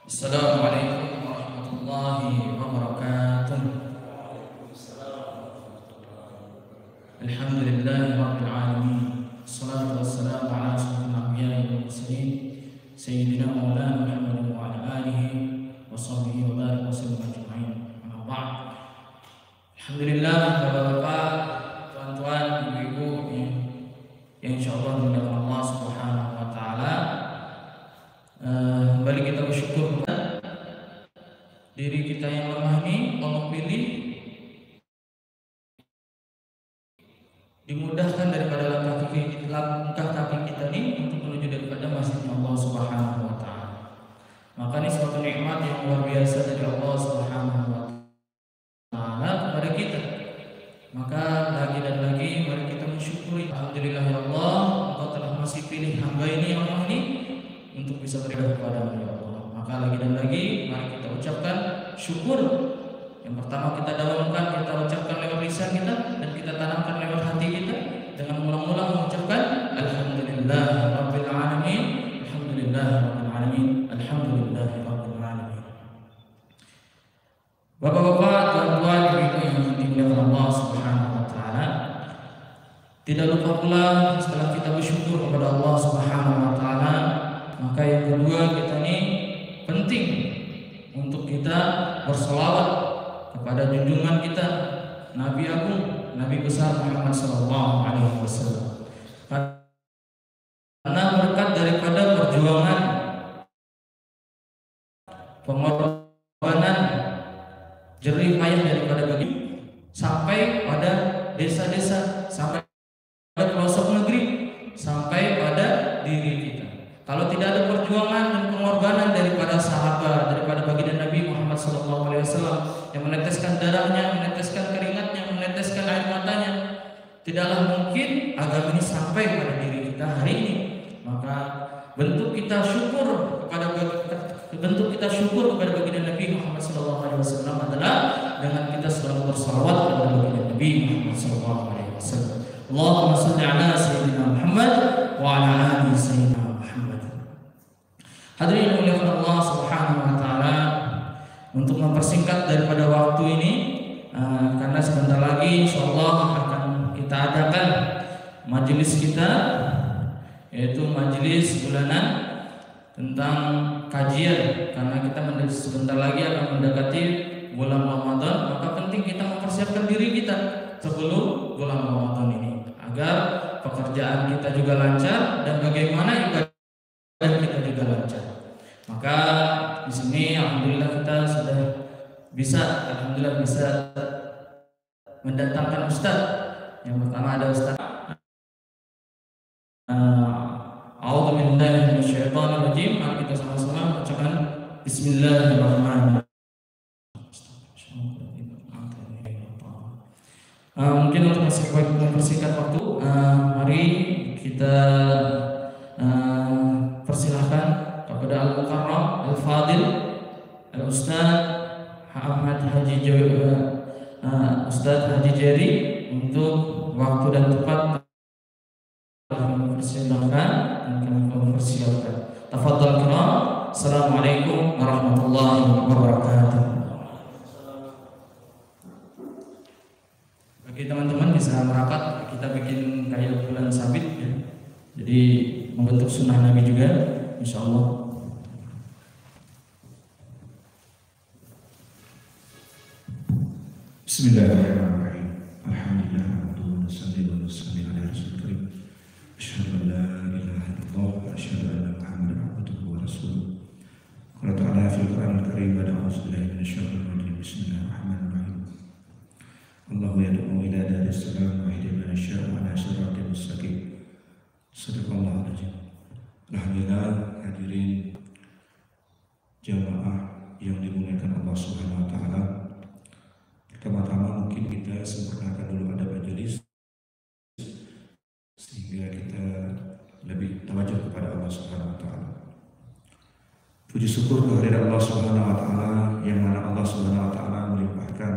Assalamualaikum warahmatullahi wabarakatuh. Alhamdulillahi rabbil alamin. Assalatu wassalamu ala asyrafil anbiya'i wal mursalin sayyidina maulana Muhammadin wa ala alihi wa sahbihi wa barik wa sallam ajma'in. Amma ba'd. Alhamdulillah, Bapak-bapak, tuan-tuan, ibu-ibu yang insyaallah dimuliakan Allah Subhanahu wa taala. Kembali kita bersyukur kepada diri kita yang lemah ini, Allah pilih dimudahkan daripada langkah kaki kita ini untuk menuju daripada masjidnya Allah Subhanahu wa taala. Maka ini suatu nikmat yang luar biasa dari Allah Subhanahu wa taala kepada kita. Maka lagi dan lagi mari kita mensyukuri. Alhamdulillah ya Allah, Engkau telah masih pilih hamba ini yang lemah ini untuk bisa beribadah kepada-Mu ya Allah. Maka lagi dan lagi mari kita ucapkan syukur. Yang pertama kita dalamkan, kita ucapkan lewat lisan kita dan kita tanamkan lewat hati kita dengan ulang-ulang mengucapkan alhamdulillah rabbil alamin, alhamdulillah rabbil alamin, alhamdulillah rabbil alamin. Bapak-bapak, tuan-tuan, ibu-ibu yang dimuliakan Allah Subhanahu wa taala, tidak lupa pula setelah kita bersyukur kepada Allah Subhanahu wa taala, maka yang kedua kita ini penting untuk kita berselawat kepada junjungan kita Nabi Agung, Nabi besar Muhammad sallallahu alaihi wasallam. Karena berkat daripada perjuangan, pengorbanan, jerih payah daripada bagi sampai pada desa-desa, sampai pada pelosok negeri, sampai pada diri kita. Kalau tidak ada perjuangan dan pengorbanan daripada sahabat, daripada baginda Nabi Muhammad SAW yang meneteskan darahnya, meneteskan keringatnya, meneteskan air matanya, tidaklah mungkin agama ini sampai pada diri kita hari ini. Maka bentuk kita syukur kepada baginda Nabi Muhammad SAW adalah dengan kita selalu bersalawat kepada baginda Nabi Muhammad SAW. Allahumma shalli ala sayyidina Muhammad wa ala ali sayyidina Muhammad. Hadirin yang dimuliakan Allah Subhanahu wa taala, untuk mempersingkat daripada waktu ini, karena sebentar lagi insyaallah akan kita adakan majelis kita, yaitu majelis bulanan tentang kajian, karena kita sebentar lagi akan mendekati bulan Ramadan. Maka penting kita mempersiapkan diri kita sebelum bulan Ramadan ini agar pekerjaan kita juga lancar dan bagaimana ibadah kita juga lancar. Maka di sini alhamdulillah kita sudah bisa mendatangkan ustaz. Yang pertama ada ustaz. A'udzu billahi minasyaitonir rajim. Mari kita sama-sama bacakan bismillahirrahmanirrahim. Mungkin untuk mempersingkat waktu, mari kita persilahkan kepada Al-Mukarram Al-Fadil Al-Ustaz Ahmad Haji Ustaz Haji Jeri untuk waktu dan tempat mempersilahkan. Tafadhal kiram. Assalamualaikum warahmatullahi wabarakatuh. Bagi teman-teman bisa merapat, kita bikin kayak bulan sabit ya. Jadi membentuk sunnah Nabi juga, insyaallah. Bismillahirrahmanirrahim. Alhamdulillah wa salli ala rasulil karim. Asyhadu an la ilaha illallah wa asyhadu anna Muhammadan abduhu wa rasuluh. Qala ta'ala fil Qur'anil karim wa a'udzu billahi minasyaitonir rajim. Bismillahirrahmanirrahim. Allahu yad'u ila daris salam wa ihdi man yasha'u ala siratal mustaqim. Sadaqallahu alazim. Alhamdulillah, hadirin jamaah yang dimuliakan Allah Subhanahu wa taala. Pertama-tama mungkin kita sempurnakan dulu ada majelis sehingga kita lebih tawajuh kepada Allah Subhanahu wa taala. Puji syukur kehadirat Allah Subhanahu wa taala yang mana Allah Subhanahu wa taala melimpahkan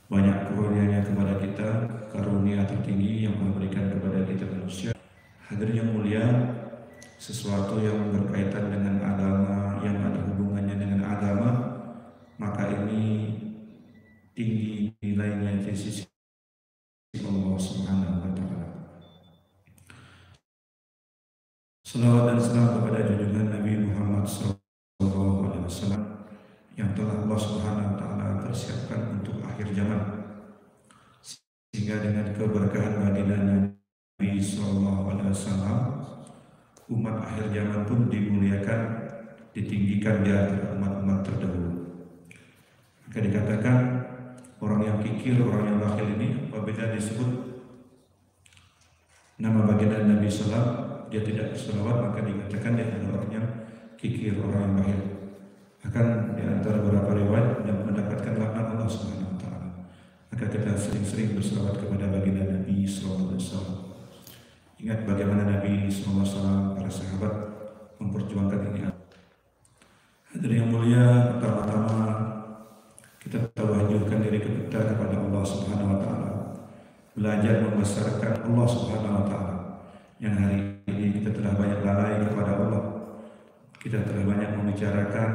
banyak karunia-Nya kepada kita, karunia tertinggi yang memberikan kepada kita manusia. Hadirin yang mulia, sesuatu yang berkaitan dengan agama yang ada hubungan Salawat dan salam kepada junjungan Nabi Muhammad SAW yang telah Allah Subhanahu wa Ta'ala persiapkan untuk akhir zaman, sehingga dengan keberkahan baginda Nabi SAW umat akhir zaman pun dimuliakan, ditinggikan di antara umat-umat terdahulu. Maka dikatakan orang yang kikir, orang yang bakhil ini apabila disebut nama baginda Nabi SAW dia tidak berselawat, maka dikatakan dia adalah orang yang kikir, orang yang bakhil. Akan di antara beberapa riwayat dan mendapatkan laknat Allah Subhanahu wa Ta'ala. Maka kita sering-sering berselawat kepada baginda Nabi SAW. Ingat bagaimana Nabi SAW, para sahabat memperjuangkan ini. Hadirin yang mulia, pertama-tama kita tawajuhkan diri kita kepada Allah Subhanahu wa Ta'ala, belajar membesarkan Allah Subhanahu wa Ta'ala. Yang hari ini kita telah banyak lalai kepada Allah. Kita telah banyak membicarakan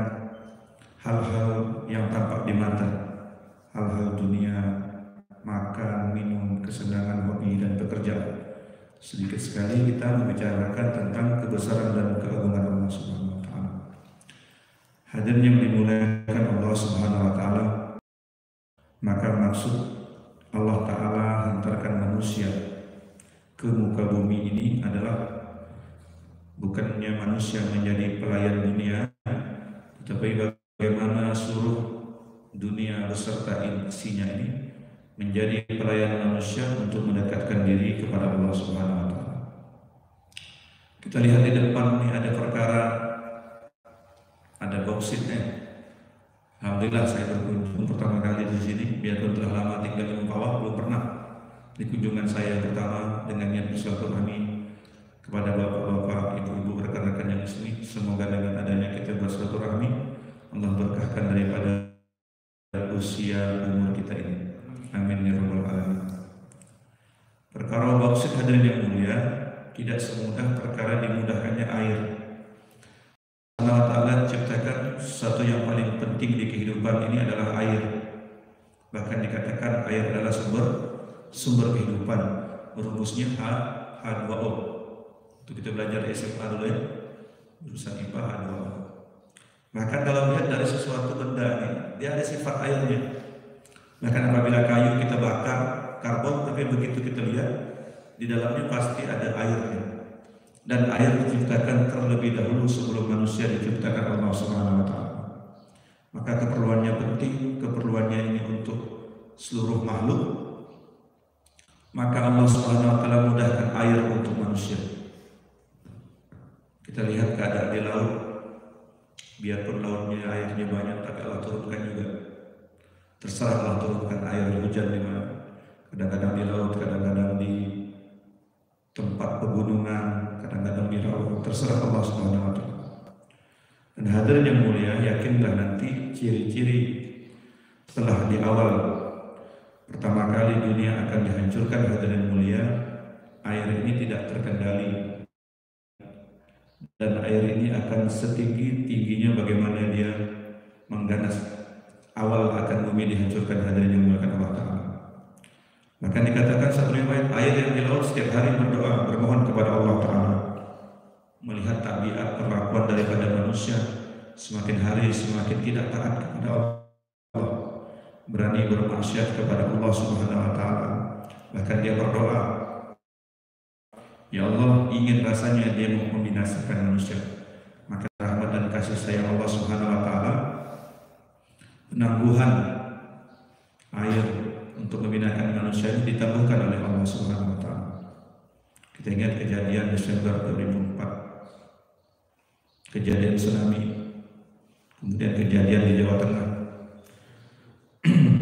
hal-hal yang tampak di mata, hal-hal dunia, makan, minum, kesenangan, hobi, dan pekerjaan. Sedikit sekali kita membicarakan tentang kebesaran dan keagungan Allah Subhanahu wa Ta'ala. Hadirin yang dimuliakan Allah Subhanahu wa Ta'ala, maka maksud Allah Ta'ala hantarkan manusia ke muka bumi ini adalah bukannya manusia menjadi pelayan dunia, tetapi bagaimana seluruh dunia beserta isinya ini menjadi pelayan manusia untuk mendekatkan diri kepada Allah Subhanahu wa Ta'ala. Kita lihat di depan ini ada perkara, ada boksitnya. Alhamdulillah saya berkunjung pertama kali di sini, biarpun telah lama tinggal di Mempawah, belum pernah di kunjungan saya yang pertama dengan niat bersilaturahmi kepada bapak-bapak, ibu-ibu, rekan-rekan yang di sini. Semoga dengan adanya kita bersilaturahmi, Allah berkahkan daripada usia umur kita ini. Amin ya rabbal alamin. Perkara bauksit, hadirin yang mulia, tidak semudah perkara dimudahkannya air. Allah Ta'ala ciptakan sesuatu yang paling penting di kehidupan ini adalah air. Bahkan dikatakan air adalah sumber kehidupan. Rumusnya H2O. Itu kita belajar di SMA dulu ya, jurusan IPA H2O. Maka kalau lihat dari sesuatu benda ini, dia ada sifat airnya. Bahkan apabila kayu kita bakar karbon, tapi begitu kita lihat di dalamnya pasti ada airnya. Dan air diciptakan terlebih dahulu sebelum manusia diciptakan Allah Subhanahu wa Ta'ala. Maka keperluannya penting, keperluannya ini untuk seluruh makhluk. Maka Allah Subhanahu wa Ta'ala mudahkan air untuk manusia. Kita lihat keadaan di laut, biarpun lautnya airnya banyak, tapi Allah turunkan juga. Terserah Allah turunkan air hujan di mana. Kadang-kadang di laut, kadang-kadang di tempat pegunungan, kadang-kadang di laut. Terserah Allah Subhanahu wa Ta'ala. Dan hadirin yang mulia, yakinlah nanti ciri-ciri setelah di awal pertama kali dunia akan dihancurkan, hadirin mulia, air ini tidak terkendali. Dan air ini akan setinggi-tingginya bagaimana dia mengganas. Awal akan bumi dihancurkan, hadirin yang dimuliakan Allah Ta'ala. Maka dikatakan satu riwayat, air yang di laut setiap hari berdoa, bermohon kepada Allah Ta'ala. Melihat tabiat perlakuan daripada manusia, semakin hari semakin tidak taat kepada Allah, berani bermaksiat kepada Allah Subhanahu wa Ta'ala. Bahkan dia berdoa, ya Allah, ingin rasanya dia mau membinasakan manusia. Maka rahmat dan kasih sayang Allah Subhanahu wa Ta'ala, penangguhan air untuk membinasakan manusia ini ditangguhkan oleh Allah Subhanahu wa Ta'ala. Kita ingat kejadian Desember 2004, kejadian tsunami, kemudian kejadian di Jawa Tengah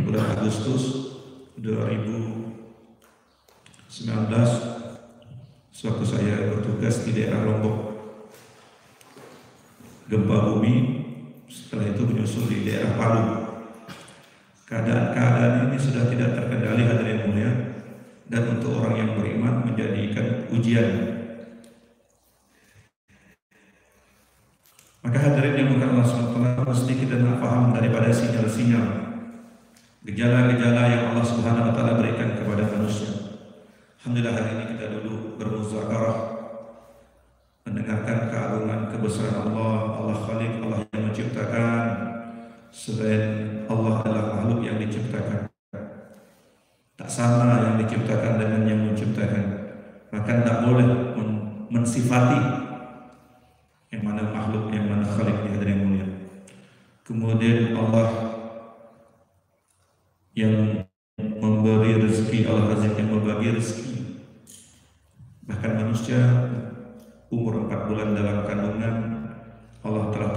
bulan Agustus 2019, sewaktu saya bertugas di daerah Lombok. Gempa bumi, setelah itu menyusul di daerah Palu. Keadaan ini sudah tidak terkendali, hadirin mulia, dan untuk orang yang beriman menjadikan ujian. Maka hadirin yang bukan Allah SWT, mesti kita paham daripada sinyal-sinyal, gejala-gejala yang Allah Subhanahu wa Ta'ala berikan kepada manusia. Alhamdulillah hari ini kita dulu bermuzakarah mendengarkan keagungan kebesaran Allah, Allah Khalik, Allah yang menciptakan. Selain Allah adalah makhluk yang diciptakan. Tak sama yang diciptakan dengan yang menciptakan. Bahkan tak boleh mensifati yang mana makhluk, yang mana Khalik di hadirin yang mulia. Kemudian Allah yang memberi rezeki, Allah Razak yang membagi rezeki. Bahkan manusia umur 4 bulan dalam kandungan, Allah telah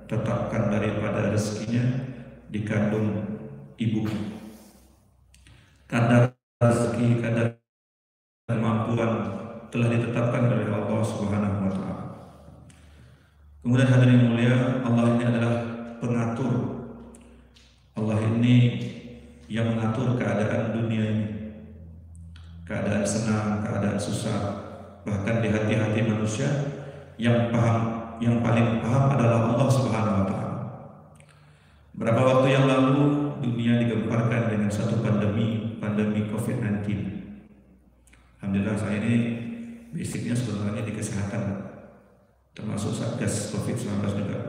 tetapkan daripada rezekinya di kandung ibu. Kadar rezeki, kadar kemampuan telah ditetapkan oleh Allah Subhanahu wa taala. Kemudian hadirin yang mulia, Allah ini adalah pengatur. Allah ini yang mengatur keadaan dunia ini. Keadaan senang, keadaan susah. Bahkan di hati-hati manusia yang paling paham adalah Allah Subhanahu wa taala. Berapa waktu yang lalu dunia digemparkan dengan satu pandemi COVID-19. Alhamdulillah saya ini basicnya sebenarnya di kesehatan, termasuk Satgas COVID-19 juga.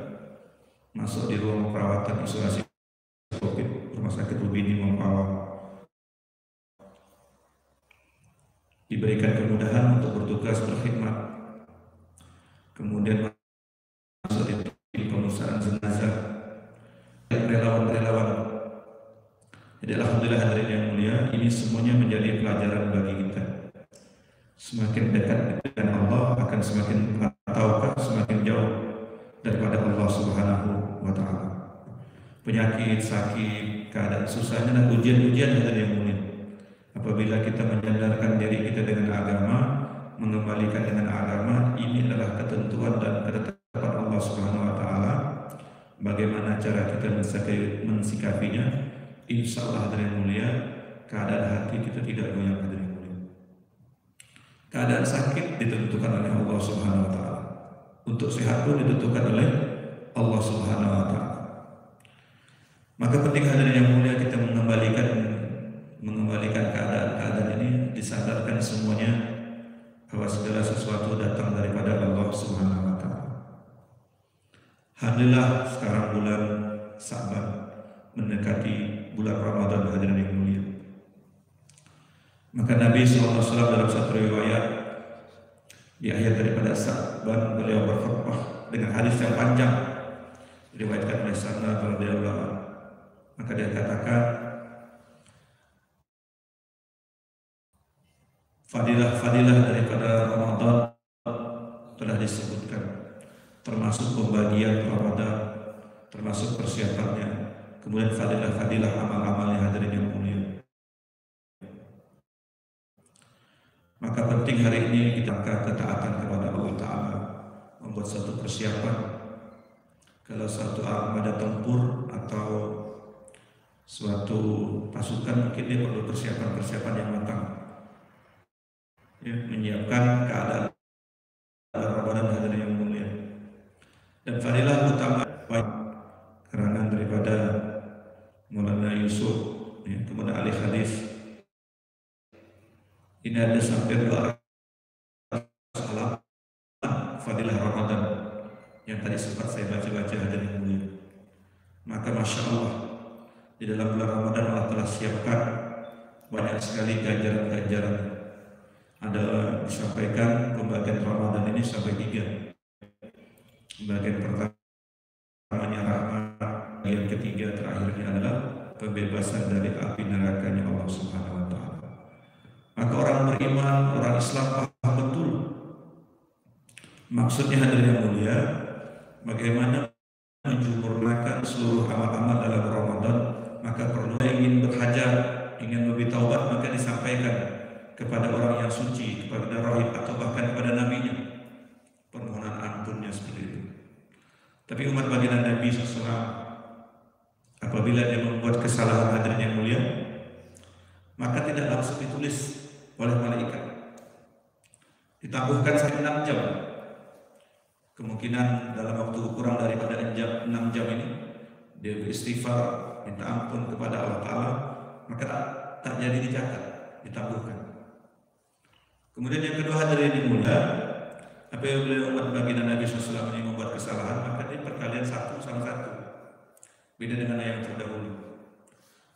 Masuk di ruang perawatan isolasi COVID Rumah Sakit Ubini Mempawah. Diberikan kemudahan untuk bertugas berkhidmat. Kemudian masuk di pemusnahan jenazah, relawan-relawan. Jadi alhamdulillah hadirin yang mulia, ini semuanya menjadi pelajaran bagi kita. Semakin dekat dengan Allah akan semakin tahukah semakin jauh daripada Allah Subhanahu wa taala. Penyakit, sakit, keadaan susahnya dan ujian-ujian hadirin yang mulia. Apabila kita menyandarkan diri kita dengan agama, mengembalikan dengan agama, ini adalah ketentuan dan ketetapan Allah Subhanahu wa taala. Bagaimana cara kita mensikapinya? Insya Allah hadirin mulia, keadaan hati kita tidak goyang hadirin mulia. Keadaan sakit ditentukan oleh Allah Subhanahu wa taala. Untuk sehat pun ditentukan oleh Allah Subhanahu wa taala. Maka penting hadirin yang mulia kita mengembalikan keadaan ini, disadarkan semuanya bahwa segala sesuatu datang daripada Allah Subhanahu wa taala. Alhamdulillah sekarang bulan Sa'ban mendekati bulan Ramadan hadirin yang mulia. Maka Nabi SAW dalam satu riwayat di akhir daripada Sa'ban beliau berkhutbah dengan hadis yang panjang diriwayatkan oleh Sa'ad radhiyallahu anhu. Maka dia katakan fadilah daripada Ramadan telah disebutkan, termasuk pembagian Ramadan, termasuk persiapannya. Kemudian fadilah amal-amal yang hadirin yang mulia. Maka penting hari ini kita ketaatan kepada Allah Ta'ala, membuat satu persiapan. Kalau satu armada tempur atau suatu pasukan, mungkin dia perlu persiapan yang matang, ya, menyiapkan keadaan Ramadan hadirin yang mulia. Dan fadilah utama karangan daripada Maulana Yusuf, ya, kemudian ahli hadis. Ini ada sampai 200 halaman fadilah Ramadan yang tadi sempat saya baca-baca hadirin yang mulia. Maka Masya Allah, di dalam bulan Ramadan Allah telah siapkan banyak sekali ganjaran-ganjaran. Ada disampaikan pembagian Ramadan ini sampai 3. Bagian pertamanya rahmat, bagian ketiga terakhirnya adalah pembebasan dari api nerakanya Allah Subhanahu wa taala. Maka orang beriman, orang Islam paham betul maksudnya hadirin yang mulia, bagaimana menyempurnakan seluruh amal-amal dalam Ramadan. Maka perlu ingin berhajat, ingin lebih taubat, maka disampaikan kepada orang yang suci, kepada rahib atau bahkan kepada nabinya, permohonan ampunnya seperti itu. Tapi umat baginda Nabi SAW, apabila dia membuat kesalahan hadirin yang mulia, maka tidak langsung ditulis oleh malaikat, ditangguhkan sampai 6 jam. Kemungkinan dalam waktu kurang daripada 6 jam ini dia beristighfar, minta ampun kepada Allah Ta'ala, maka tak jadi dicatat, ditangguhkan. Kemudian yang kedua hadirin yang mulia, Apabila umat baginda Nabi SAW ini membuat kesalahan, maka dia perkalian satu sama satu. Beda dengan yang terdahulu.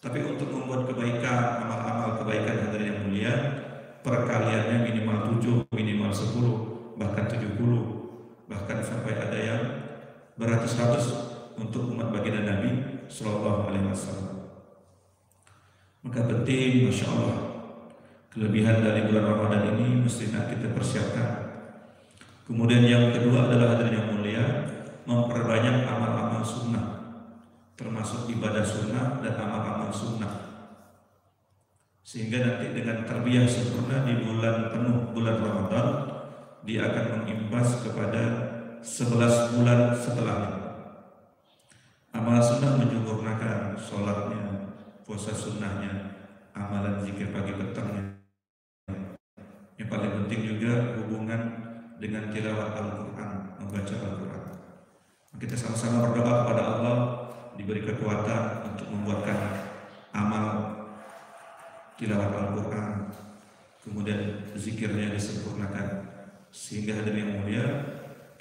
Tapi untuk membuat kebaikan, amal-amal kebaikan hadirin yang mulia, perkaliannya minimal 7, minimal 10, bahkan 70, bahkan sampai ada yang beratus-ratus untuk umat baginda Nabi Sallallahu Alaihi Wasallam. Maka penting, Masya Allah, kelebihan dari bulan Ramadan ini mesti kita persiapkan. Kemudian yang kedua adalah hadirin yang mulia, memperbanyak amal-amal sunnah, termasuk ibadah sunnah dan amal-amal sunnah, sehingga nanti dengan tarbiyah sempurna di bulan penuh bulan Ramadan, dia akan mengimbas kepada 11 bulan setelahnya. Amal sunnah menyempurnakan sholatnya, puasa sunnahnya, amalan zikir pagi petangnya. Yang paling penting juga hubungan dengan tilawat Al-Quran, membaca Al-Quran. Kita sama-sama berdoa kepada Allah diberi kekuatan untuk membuatkan amal tilawat Al-Quran, kemudian zikirnya disempurnakan, sehingga hadirin yang mulia,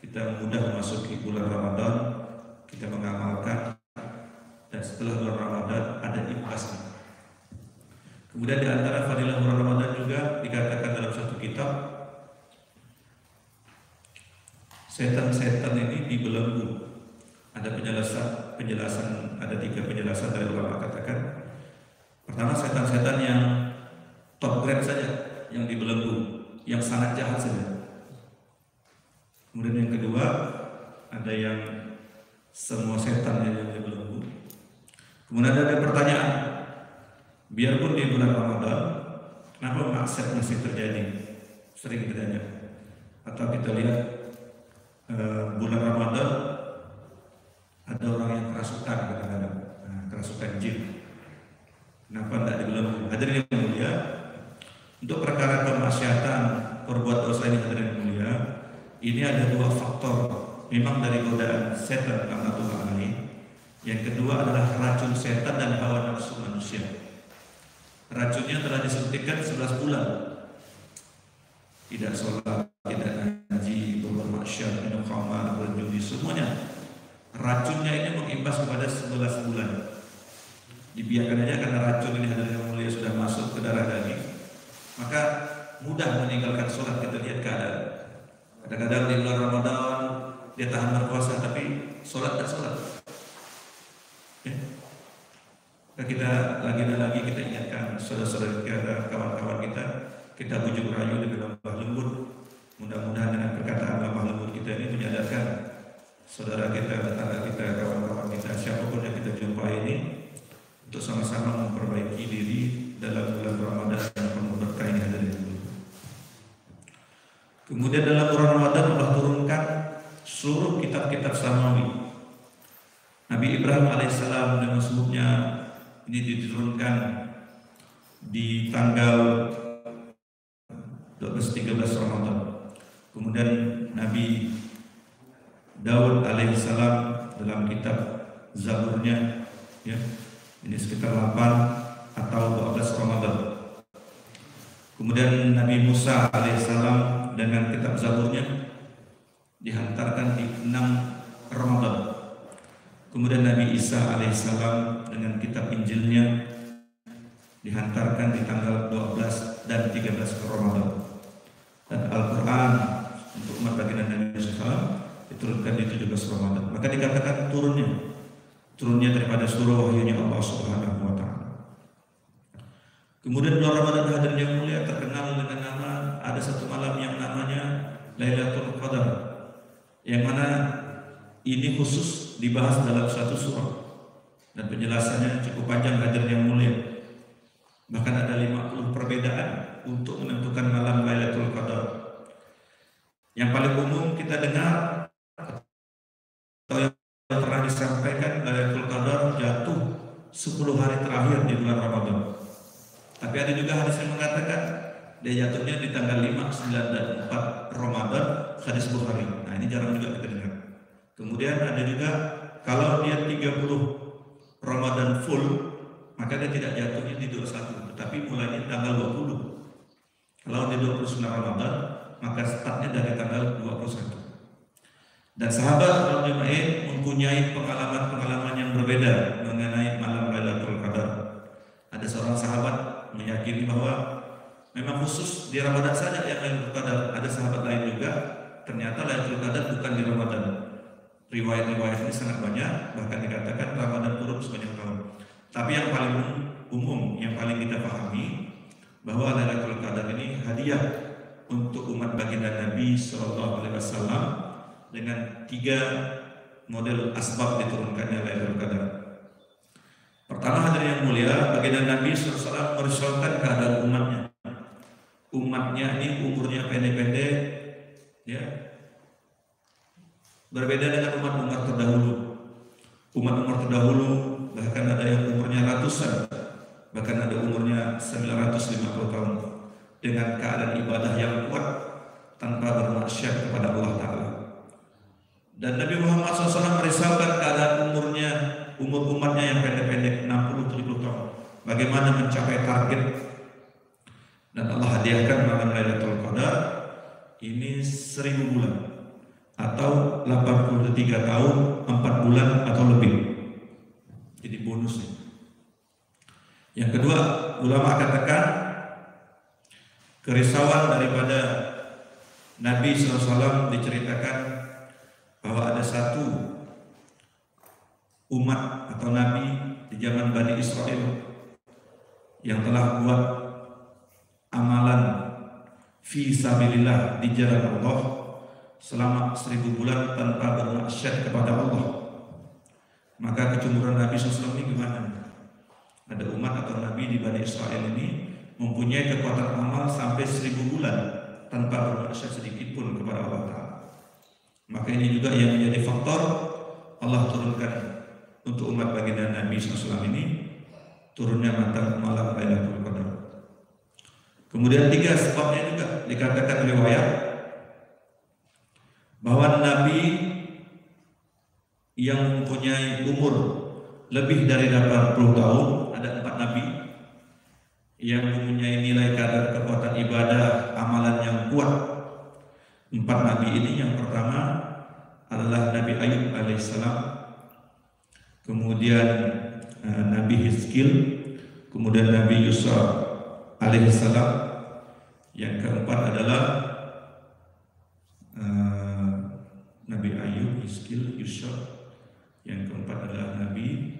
kita mudah memasuki bulan Ramadan, kita mengamalkan, dan setelah bulan Ramadan ada imbasnya. Kemudian di antara fadilah bulan Ramadan juga dikatakan dalam satu kitab, setan-setan ini dibelenggu. Ada penjelasan, ada 3 penjelasan dari ulama katakan. Pertama, setan-setan yang top grade saja, yang dibelenggu, yang sangat jahat saja. Kemudian yang kedua, ada yang semua setan yang dibelenggu. Kemudian ada pertanyaan, biarpun di bulan Ramadan, kenapa maksiat masih terjadi? Sering ditanya. Atau kita lihat bulan Ramadan ada orang yang kerasukan kadang-kadang, kerasukan jin. Kenapa tidak dibelenggu? Hadirin yang mulia, untuk perkara kemaksiatan, perbuat dosa ini hadirin yang mulia, ini ada 2 faktor. Memang dari godaan setan karena Tuhan ini. Yang kedua adalah racun setan dan hawa nafsu manusia. Racunnya telah disuntikkan 11 bulan. Tidak sholat, tidak ngaji, bermaksiat, minum khamar, berjudi, semuanya. Racunnya ini mengimbas kepada 11 bulan. Dibiarkan aja karena racun ini hadirin yang mulia sudah masuk ke darah daging, maka mudah meninggalkan sholat. Kita lihat keadaan. Kadang-kadang di bulan Ramadan dia tahan berpuasa tapi sholat dan sholat. Ya. Kita lagi dan lagi kita ingatkan saudara-saudara kita, kawan-kawan kita bujuk rayu dengan lemah lembut. Mudah-mudahan dengan perkataan lemah lembut kita ini menyadarkan saudara kita, tetangga kita, kawan-kawan kita, siapapun yang kita jumpai ini, untuk sama-sama memperbaiki diri dalam bulan Ramadan yang penuh berkah ini hadirin. Kemudian dalam bulan Ramadan Allah turunkan seluruh kitab-kitab samawi. Nabi Ibrahim alaihissalam dengan sebelumnya ini diturunkan di tanggal 12-13 Ramadan. Kemudian Nabi Daud alaihissalam dalam kitab Zaburnya, ya, ini sekitar 8 atau 12 Ramadan. Kemudian Nabi Musa alaihissalam dengan kitab Zaburnya dihantarkan di 6 Ramadan. Kemudian Nabi Isa alaihissalam dengan kitab Injilnya dihantarkan di tanggal 12 dan 13 Ramadan. Dan Al-Quran untuk umat baginda Nabi SAW diturunkan di 17 Ramadan. Maka dikatakan turunnya daripada surah wahyunya Allah Subhanahu wa Ta'ala. Kemudian bulan Ramadan hadirin yang mulia terkenal dengan nama, ada satu malam yang namanya Lailatul Qadar, yang mana ini khusus dibahas dalam satu surah dan penjelasannya cukup panjang hadirin yang mulia. Bahkan ada 50 perbedaan untuk menentukan malam Lailatul Qadar. Yang paling umum kita dengar atau yang pernah disampaikan, Lailatul Qadar jatuh 10 hari terakhir di bulan Ramadan. Tapi ada juga hadis yang mengatakan dia jatuhnya di tanggal 5, 9, dan 4 Ramadan, hadis Bukhari. Nah ini jarang juga kita dengar. Kemudian ada juga kalau dia 30 Ramadan full, maka dia tidak jatuhnya di 21, tetapi mulainya tanggal 20. Kalau di 29 Ramadan, maka startnya dari tanggal 21. Dan sahabat Al-Jamain mempunyai pengalaman-pengalaman yang berbeda mengenai malam Lailatul Qadar. Ada seorang sahabat meyakini bahwa memang khusus di Ramadan saja yang Lailatul Qadar. Ada sahabat lain juga ternyata Lailatul Qadar bukan di Ramadan. Riwayat-riwayat ini sangat banyak, bahkan dikatakan Ramadan turun sebanyak tahun. Tapi yang paling umum, yang paling kita pahami bahwa Lailatul Qadar ini hadiah untuk umat baginda Nabi Sallallahu Alaihi Wasallam dengan 3 model asbab diturunkannya Lailatul Qadar. Pertama, hadirin yang mulia, baginda Nabi SAW merisaukan keadaan umatnya. Umatnya ini umurnya pendek-pendek, ya, berbeda dengan umat-umat terdahulu. Umat-umat terdahulu bahkan ada yang umurnya ratusan, bahkan ada umurnya 950 tahun dengan keadaan ibadah yang kuat tanpa bermaksiat kepada Allah Ta'ala. Dan Nabi Muhammad SAW merisaukan keadaan umur umatnya yang pendek-pendek 60-70 tahun. Bagaimana mencapai target. Dan Allah hadiahkan malam Lailatul Qadar ini 1000 bulan atau 83 tahun 4 bulan atau lebih. Jadi bonusnya. Yang kedua, ulama katakan kerisauan daripada Nabi SAW diceritakan bahwa ada satu umat atau nabi di zaman Bani Israel yang telah buat amalan fi sabilillah di jalan Allah selama 1000 bulan tanpa bermaksiat kepada Allah. Maka kecemburuan Nabi SAW ini gimana? Ada umat atau nabi di Bani Israel ini mempunyai kekuatan amal sampai 1000 bulan tanpa bermaksiat sedikit pun kepada Allah Ta'ala. Maka ini juga yang menjadi faktor Allah turunkan untuk umat baginda Nabi SAW ini turunnya malam Lailatul Qadar. Kemudian 3 sebabnya juga dikatakan riwayat bahwa Nabi yang mempunyai umur lebih dari 80 tahun, ada 4 Nabi yang mempunyai nilai kadar kekuatan ibadah amalan yang kuat. 4 Nabi ini yang pertama adalah Nabi Ayub alaihissalam, kemudian Nabi Hizkil, kemudian Nabi Yusuf alaihissalam, yang keempat adalah Nabi Ayub, Hizkil, Yusuf, yang keempat adalah Nabi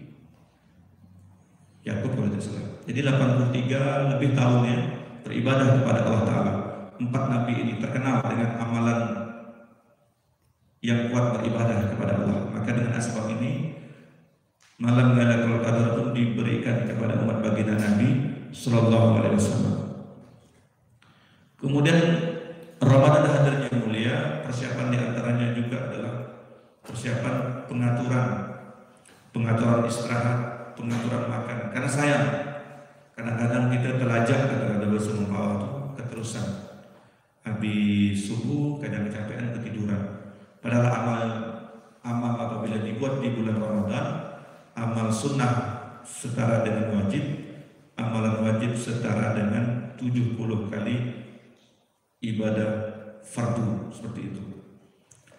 Yakub alaihissalam. Jadi 83 lebih tahunnya beribadah kepada Allah Ta'ala. 4 Nabi ini terkenal dengan amalan yang kuat beribadah kepada Allah. Maka dengan asbab ini malam Lailatul Qadar pun diberikan kepada umat baginda Nabi Sallallahu Alaihi Wasallam. Kemudian Ramadan hadirin yang mulia, persiapan diantaranya juga adalah persiapan pengaturan istirahat, pengaturan makan. Karena sayang, kadang-kadang kita terlajak kepada dosa mengkawal keterusan. Habis subuh kadang kecapean ketiduran. Padahal amal apabila dibuat di bulan Ramadan, amal sunnah setara dengan wajib, amalan wajib setara dengan 70 kali ibadah fardu, seperti itu.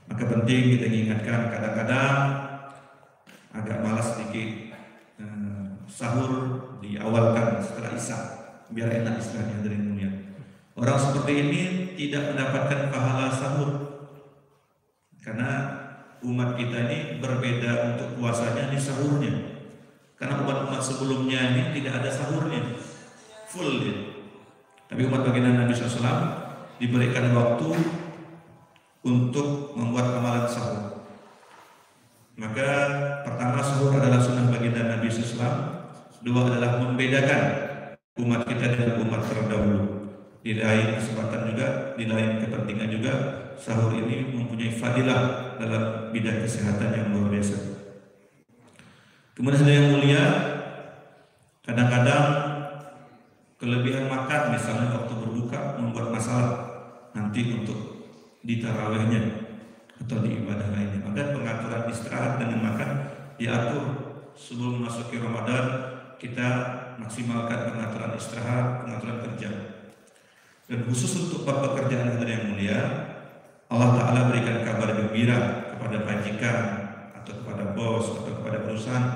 Maka penting kita ingatkan, kadang-kadang agak malas sedikit sahur diawalkan setelah isya biar enak istilahnya dari dunia. Orang seperti ini tidak mendapatkan pahala sahur karena umat kita ini berbeda untuk puasanya di sahurnya. Karena umat-umat sebelumnya ini tidak ada sahurnya, full dia. Tapi umat baginda Nabi SAW diberikan waktu untuk membuat amalan sahur. Maka pertama, sahur adalah sunnah baginda Nabi SAW. Dua adalah membedakan umat kita dengan umat terdahulu. Di lain kesempatan juga, di lain kepentingan juga, sahur ini mempunyai fadilah dalam bidang kesehatan yang luar biasa. Kemudian yang mulia, kadang-kadang kelebihan makan misalnya waktu berbuka membuat masalah nanti untuk di tarawihnya atau di ibadah lainnya. Maka pengaturan istirahat dengan makan diatur sebelum memasuki Ramadan. Kita maksimalkan pengaturan istirahat, pengaturan kerja. Dan khusus untuk bab pekerjaan hadirin yang mulia, Allah Ta'ala berikan kabar gembira kepada majikan atau kepada bos atau kepada perusahaan,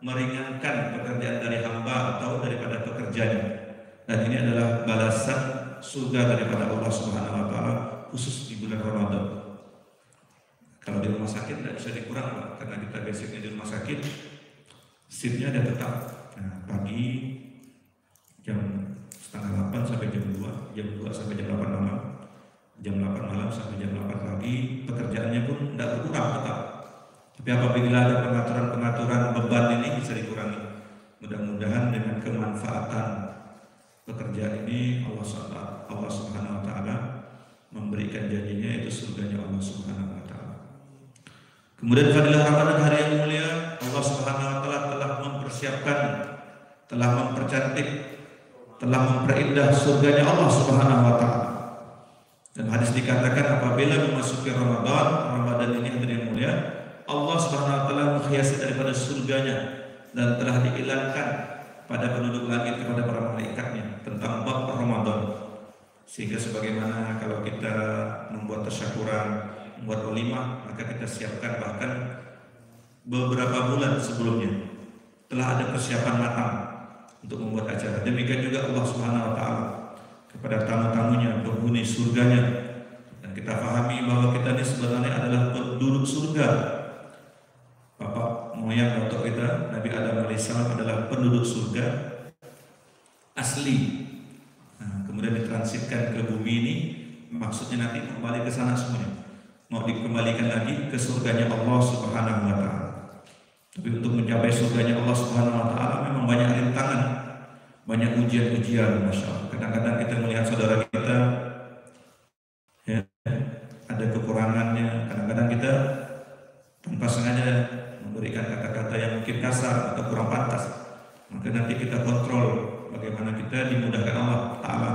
meringankan pekerjaan dari hamba atau daripada pekerjanya. Dan ini adalah balasan surga daripada Allah Subhanahu wa Ta'ala khusus di bulan Ramadan. Kalau di rumah sakit tidak bisa dikurang, Pak, karena kita basicnya di rumah sakit, shiftnya ada tetap. Nah, pagi jam 7:30 sampai jam 2, jam 2 sampai jam 8 malam, jam 8 malam sampai jam 8 pagi, pekerjaannya pun tidak berkurang tetap. Tapi apabila ada pengaturan beban ini bisa dikurangi. Mudah-mudahan dengan kemanfaatan pekerjaan ini Allah Subhanahu wa Ta'ala memberikan janjinya, itu surganya Allah Subhanahu wa Ta'ala. Kemudian fadilah Ramadan hari yang mulia, Allah Subhanahu wa Ta'ala telah mempersiapkan, telah mempercantik, telah memperindah surganya Allah Subhanahu wa Ta'ala. Dan hadis dikatakan apabila memasuki Ramadan ini hadirin yang mulia, Allah Subhanahu wa Ta'ala menghiasi daripada surganya dan telah diiklankan pada penduduk langit kepada para malaikatnya tentang bab Ramadan. Sehingga sebagaimana kalau kita membuat tasyakuran, membuat walimah, maka kita siapkan bahkan beberapa bulan sebelumnya telah ada persiapan matang untuk membuat acara. Demikian juga Allah Subhanahu wa Ta'ala kepada tamu-tamunya, penghuni surganya. Dan kita pahami bahwa kita ini sebenarnya adalah penduduk surga. Bapak moyang datuk kita Nabi Adam alaihissalam adalah penduduk surga asli. Nah, kemudian ditransitkan ke bumi ini, maksudnya nanti kembali ke sana semuanya, mau dikembalikan lagi ke surganya Allah Subhanahu wa Ta'ala. Tapi untuk mencapai surganya Allah Subhanahu wa Ta'ala memang banyak rintangan, banyak ujian-ujian, masya Allah. Kadang-kadang kita melihat saudara kita ya, ada kekurangannya. Kadang-kadang kita tanpa sengaja memberikan kata-kata yang mungkin kasar atau kurang pantas. Maka nanti kita kontrol bagaimana kita dimudahkan Allah Ta'ala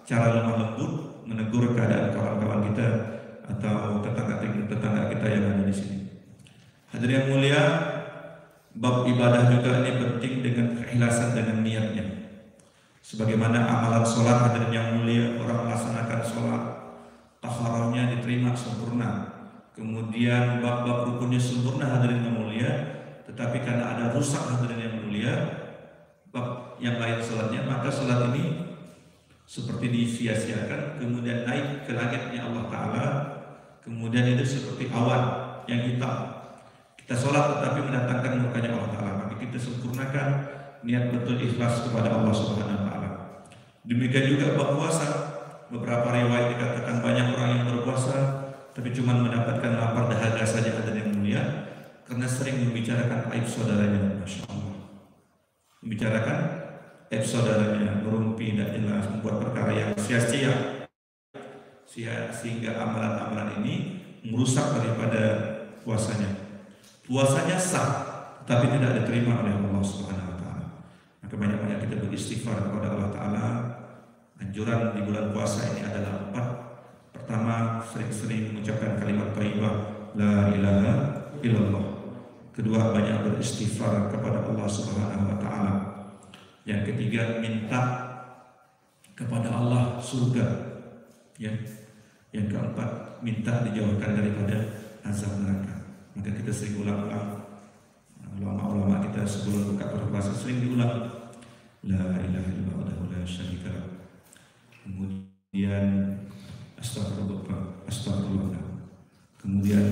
cara lemah lembut menegur keadaan kawan-kawan kita atau tetangga kita yang ada di sini. Hadirin yang mulia, bab ibadah juga ini penting dengan keikhlasan, dengan niatnya. Sebagaimana amalan sholat hadirin yang mulia, orang melaksanakan sholat, taharahnya diterima sempurna. Kemudian bab-bab rukunnya sempurna hadirin yang mulia, tetapi karena ada rusak hadirin yang mulia, bab yang lain sholatnya, maka sholat ini seperti disia-siakan, kemudian naik ke langitnya Allah Ta'ala. Kemudian itu seperti awan yang hitam. Kita sholat tetapi mendatangkan murkanya Allah Ta'ala. Maka kita sempurnakan niat betul ikhlas kepada Allah Subhanahu wa Ta'ala. Demikian juga berpuasa. Beberapa riwayat dikatakan banyak orang yang berpuasa tapi cuma mendapatkan lapar dahaga saja hadirin yang mulia, karena sering membicarakan aib saudaranya. Masya Allah, membicarakan aib saudaranya, merumpi, tidak jelas, membuat perkara yang sia-sia, sehingga amalan-amalan ini merusak daripada puasanya. Puasanya sah, tapi tidak diterima oleh Allah Subhanahu wa Ta'ala. Maka banyak-banyak kita beristighfar kepada Allah Ta'ala. Anjuran di bulan puasa ini adalah 4. Pertama, sering-sering mengucapkan kalimat thayyibah la ilaha illallah. Kedua, banyak beristighfar kepada Allah Subhanahu wa Ta'ala. Yang ketiga, minta kepada Allah surga. Ya. Yang keempat, minta dijauhkan daripada azab neraka. Maka kita sering ulang-ulang, ulama-ulama kita sebelum buka berpuasa sering diulang la ilaha illallah wa la syarika lah. Kemudian astagfirullah. Kemudian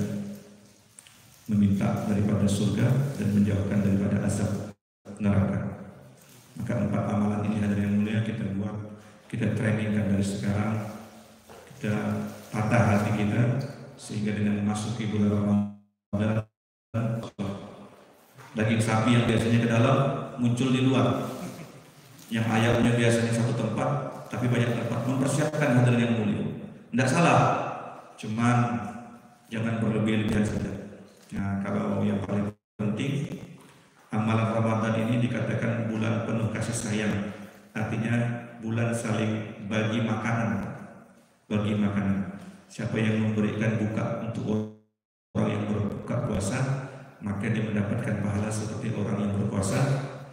meminta daripada surga dan menjauhkan daripada azab neraka. Maka 4 amalan ini hadirin yang mulia kita buat, kita trainingkan dari sekarang, kita patah hati kita sehingga dengan memasuki bulan Ramadan daging sapi yang biasanya ke dalam muncul di luar, yang ayamnya biasanya satu tempat tapi banyak tempat. Mempersiapkan hadirin yang mulia, tidak salah, cuman jangan berlebih-lebihan saja. Nah, kalau yang paling penting, amalan Ramadan ini dikatakan bulan penuh kasih sayang, artinya bulan saling bagi makanan. Siapa yang memberikan buka untuk orang yang berbuka puasa, maka dia mendapatkan pahala seperti orang yang berpuasa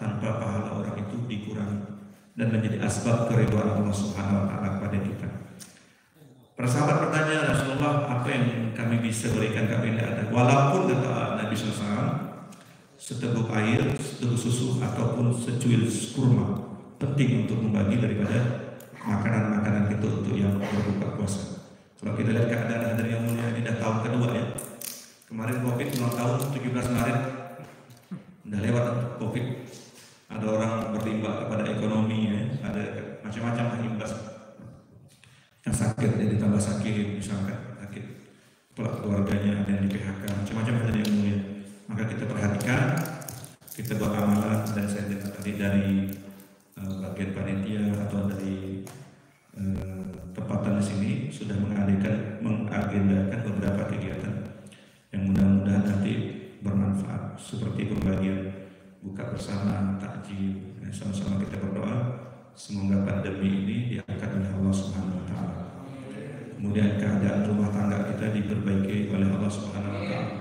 tanpa pahala orang itu dikurangi, dan menjadi asbab keridhaan Allah Subhanahu wa Ta'ala kepada kita. secuil kurma, penting untuk membagi daripada makanan-makanan kita untuk yang berbuka puasa. Kalau kita lihat keadaan hadirin yang mulia ini dah tahun kedua ya. Kemarin Covid ulang tahun 17 Maret, udah lewat Covid. Ada orang berimbas kepada ekonomi ya, ada macam-macam imbas. Yang sakit jadi tambah sakit, misalkan sakit keluarganya, ada yang di PHK, macam-macam hadirin yang mulia. Maka kita perhatikan, kita buat amalan, dan saya dengar tadi dari bagian panitia atau dari tempatan di sini sudah mengagendakan beberapa kegiatan yang mudah-mudahan nanti bermanfaat, seperti pembagian buka bersama, takjil. Sama-sama kita berdoa semoga pandemi ini diangkat oleh Allah Subhanahu wa taala. Kemudian keadaan rumah tangga kita diperbaiki oleh Allah Subhanahu wa taala.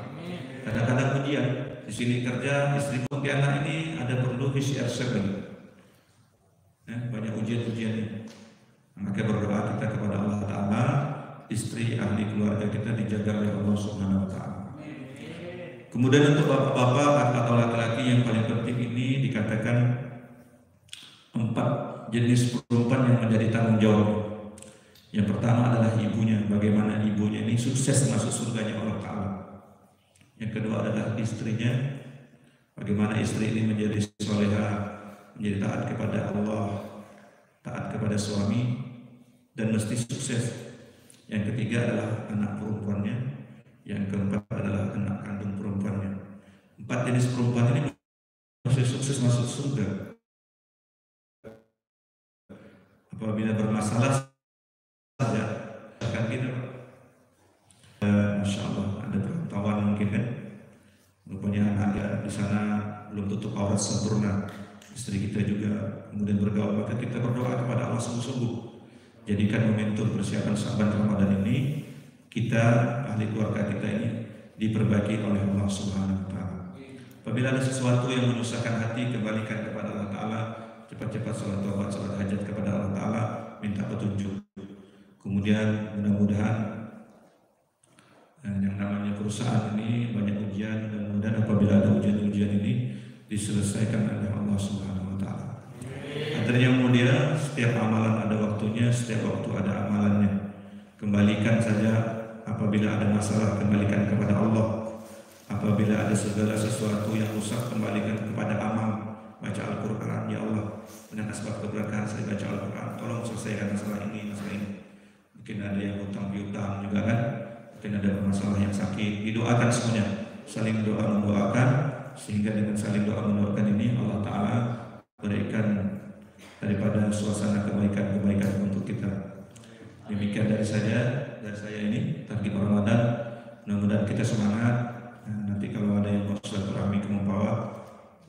Kadang-kadang ujian di sini kerja, istri Pontianak ini ada perlu PCR survey. Banyak ujian-ujian ini. Maka berdoa kita kepada Allah Ta'ala, istri, ahli keluarga kita dijaga oleh Allah Subhanahu wa taala. Kemudian untuk bapak-bapak atau laki-laki yang paling penting ini dikatakan 4 jenis perempuan yang menjadi tanggung jawab. Yang pertama adalah ibunya, bagaimana ibunya ini sukses masuk surganya Allah Ta'ala. Yang kedua adalah istrinya, bagaimana istri ini menjadi solehah, menjadi taat kepada Allah, taat kepada suami, dan mesti sukses. Yang ketiga adalah anak perempuannya, yang keempat adalah anak kandung perempuannya. 4 jenis perempuan ini mesti sukses masuk surga. Apabila bermasalah saja akan kita, Masya Allah, ada perantauan mungkin kan, rupanya anak di sana belum tutup aurat sempurna, istri kita juga kemudian bergaul, maka kita berdoa kepada Allah sungguh-sungguh. Jadikan momentum persiapan Syaban Ramadan ini, kita, ahli keluarga kita ini diperbaiki oleh Allah Subhanahu wa taala. Apabila ada sesuatu yang menyusahkan hati, kembalikan kepada Allah Ta'ala. Cepat-cepat salat taubat, salat hajat kepada Allah Ta'ala, minta petunjuk. Kemudian mudah-mudahan yang namanya perusahaan ini banyak ujian, dan mudah-mudahan apabila ada ujian-ujian ini diselesaikan oleh Allah Subhanahu wa taala. Hadirin yang mulia, setiap amalan ada waktunya, setiap waktu ada amalannya. Kembalikan saja apabila ada masalah, kembalikan kepada Allah. Apabila ada segala sesuatu yang rusak, kembalikan kepada amal. Baca Al-Quran, ya Allah, dengan asbab keberkahan saya baca Al-Quran, tolong selesaikan masalah ini, masalah ini. Mungkin ada yang hutang piutang juga kan, mungkin ada masalah yang sakit, didoakan semuanya, saling doa mendoakan, sehingga dengan saling doa mendoakan ini Allah Ta'ala berikan daripada suasana kebaikan-kebaikan untuk kita. Demikian dari saya ini target Ramadan. Mudah-mudahan kita semangat. Nanti kalau ada yang mau silaturahmi ke bawah,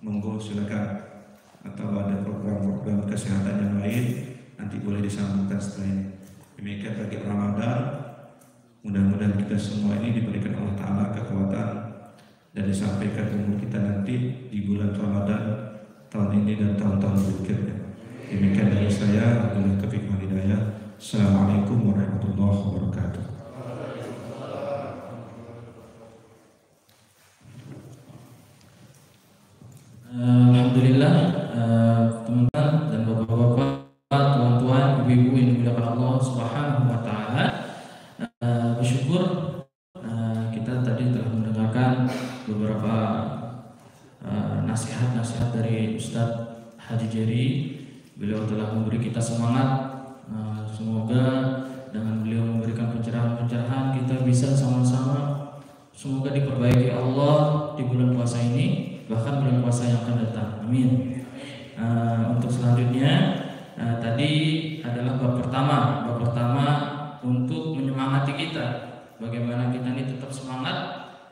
monggo silakan. Atau ada program-program kesehatan yang lain, nanti boleh disambungkan setelah ini. Demikian target Ramadan. Mudah-mudahan kita semua ini diberikan Allah Ta'ala kekuatan dan disampaikan umur kita nanti di bulan Ramadan tahun ini dan tahun-tahun berikutnya. Demikian dari saya, wabillahi taufiq wal hidayah. Assalamualaikum warahmatullahi wabarakatuh. Alhamdulillah, teman-teman dan bapak-bapak, tuan-tuan, ibu-ibu yang dimuliakan Allah Subhanahu wa taala. Bersyukur kita tadi telah mendengarkan beberapa nasihat-nasihat dari Ustadz Haji Jerry. Beliau telah memberi kita semangat. Semoga dengan beliau memberikan pencerahan-pencerahan, kita bisa sama-sama semoga diperbaiki Allah di bulan puasa ini, bahkan bulan puasa yang akan datang. Amin. Untuk selanjutnya, tadi adalah bab pertama untuk menyemangati kita, bagaimana kita ini tetap semangat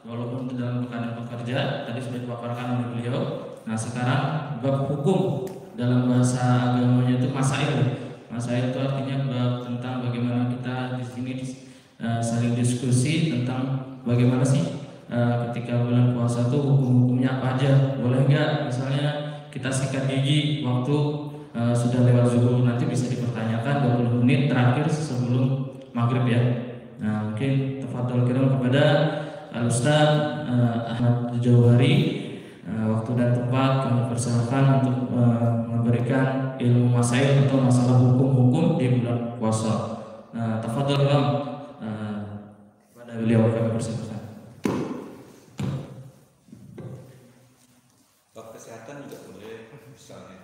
walaupun dalam keadaan bekerja. Tadi sudah dipaparkan oleh beliau. Nah, sekarang bab hukum, dalam bahasa agamanya itu masail. Masail itu artinya bab tentang bagaimana kita di sini saling diskusi tentang bagaimana sih ketika bulan puasa itu hukum-hukumnya apa aja. Boleh nggak misalnya kita sikat gigi waktu sudah lewat zuhur, nanti bisa dipertanyakan 20 menit terakhir sebelum maghrib ya. Nah, mungkin tafadhol kirim kepada Al-Ustaz Ahmad Jawhari waktu dan tempat kami persilakan untuk memberikan ilmu masail atau masalah hukum-hukum di bulan puasa. Tafadhol Bang, pada beliau kami persilakan. Bab kesehatan juga boleh, misalnya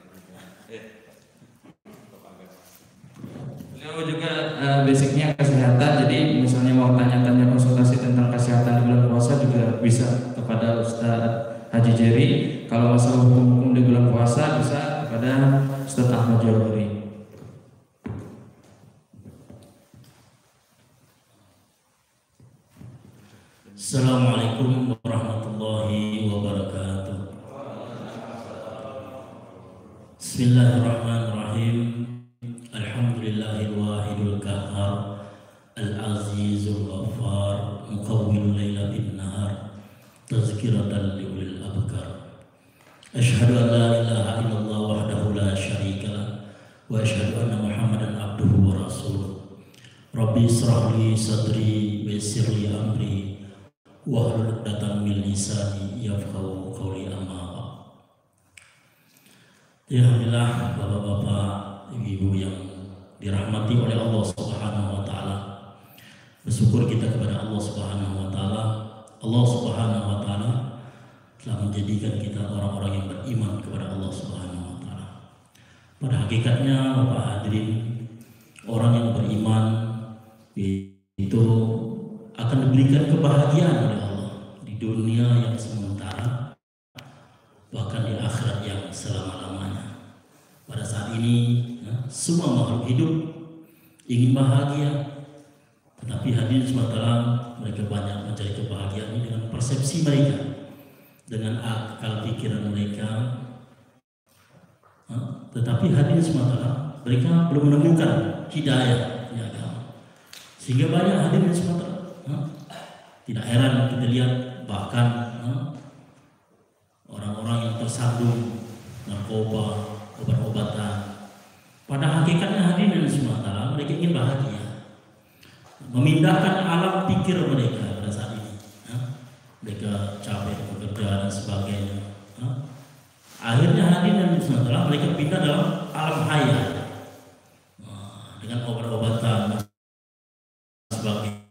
Beliau juga basicnya kesehatan, jadi misalnya mau tanya-tanya konsultasi tentang kesehatan di bulan puasa juga bisa kepada Ustadz Haji Jerry. Kalau masalah hukum-hukum di bulan puasa bisa kepada Ustadz Ahmad Jawahri. Assalamualaikum warahmatullahi wabarakatuh. Bismillahirrahmanirrahim. Alhamdulillahil wahidul qahhar, al-azizul ghaffar, muqawwilul laila bin nahar, tazkiratan li ulil abkar. Asyhadu an la ilaha illallah wahdahu la syarika lah, wa asyhadu anna Muhammadan abduhu wa rasuluh. Rabbi israh li sadri wa yassir li amri wahlul 'uqdatam min lisani yafqahu qawli, amma ba'd. Alhamdulillah, bapak-bapak, ibu-ibu yang dirahmati oleh Allah Subhanahu wa taala. Bersyukur kita kepada Allah Subhanahu wa taala. Allah Subhanahu wa taala telah menjadikan kita orang-orang yang beriman kepada Allah Subhanahu wa taala. Pada hakikatnya, Bapak hadirin, orang yang beriman itu akan diberikan kebahagiaan oleh Allah di dunia yang sementara, bahkan di akhirat yang selama-lamanya. Pada saat ini semua makhluk hidup ingin bahagia, tetapi hadirin sementara mereka banyak mencari kebahagiaan ini dengan persepsi mereka, dengan akal pikiran mereka. Tetapi hadirin sementara mereka belum menemukan hidayah di agama, sehingga banyak hadirin sementara tidak heran kita lihat bahkan orang-orang yang tersandung narkoba, obat-obatan. Pada hakikatnya hadirin sementara mereka ingin bahagia, memindahkan alam pikir mereka pada saat ini. Mereka capek bekerja dan sebagainya. Akhirnya hadirin sementara mereka pindah dalam alam hayal dengan obat-obatan dan sebagainya.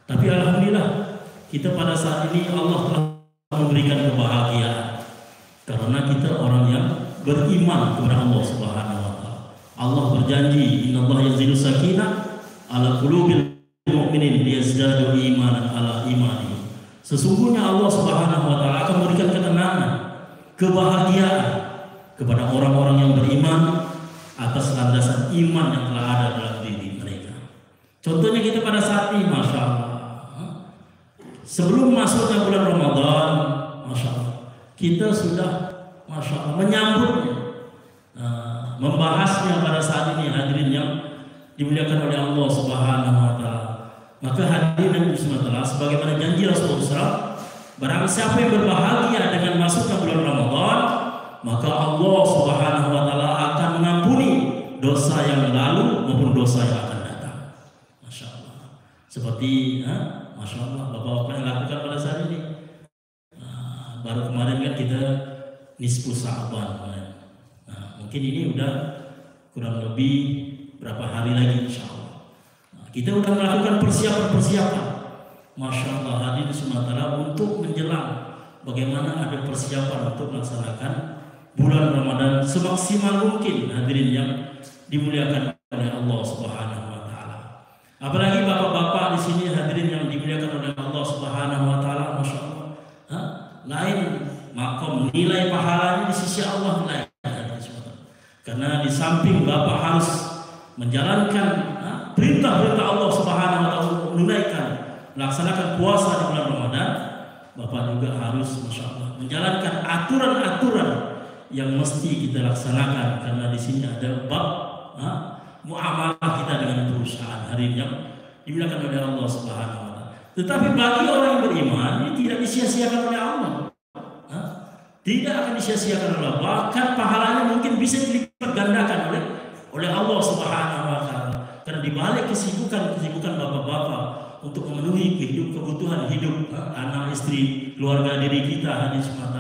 Tapi alhamdulillah kita pada saat ini Allah telah memberikan kebahagiaan karena kita orang yang beriman kepada Allah Subhanahu wa taala. Allah berjanji, innallaha yanzilu sakinah ala qulubil mu'minin liyazdadu imanan ala imanihim. Sesungguhnya Allah Subhanahu wa taala akan memberikan ketenangan, kebahagiaan kepada orang-orang yang beriman atas landasan iman yang telah ada dalam diri mereka. Contohnya kita pada saat ini, masya Allah, sebelum masuknya bulan Ramadan, masya Allah, kita sudah masya Allah menyambutnya, membahasnya pada saat ini hadirin yang dimuliakan oleh Allah Subhanahu wa taala. Maka hadirin bismillah, sebagaimana janji Rasulullah SAW, barang siapa yang berbahagia dengan masuknya bulan Ramadan, maka Allah Subhanahu wa taala akan mengampuni dosa yang lalu maupun dosa yang akan datang. Masya Allah. Seperti masya Allah, bapak-bapak yang lakukan pada saat ini. Baru kemarin kan kita nisfu Sa'ban. Mungkin ini udah kurang lebih berapa hari lagi insya Allah. Kita sudah melakukan persiapan-persiapan, masya Allah, hadirin sementara untuk menjelang bagaimana ada persiapan untuk melaksanakan bulan Ramadan semaksimal mungkin, hadirin yang dimuliakan oleh Allah Subhanahu wa taala. Apalagi bapak-bapak di sini hadirin yang dimuliakan oleh Allah Subhanahu wa taala, masya Allah, lain makom nilai pahalanya di sisi Allah lain. Karena di samping bapak harus menjalankan perintah-perintah Allah Subhanahu wa taala, menunaikan, melaksanakan puasa di bulan Ramadan, bapak juga harus masya Allah menjalankan aturan-aturan yang mesti kita laksanakan, karena di sini ada bab muamalah kita dengan perusahaan hari ini yang dimuliakan oleh Allah Subhanahu wa taala. Tetapi bagi orang yang beriman ini tidak disia-siakan oleh Allah. Tidak akan disia-siakan oleh Allah. Bahkan pahalanya mungkin bisa dilipat gandakan oleh Allah Subhanahu wa taala. Karena di balik kesibukan bapak-bapak untuk memenuhi kebutuhan hidup anak, istri, keluarga diri kita hadirin semata.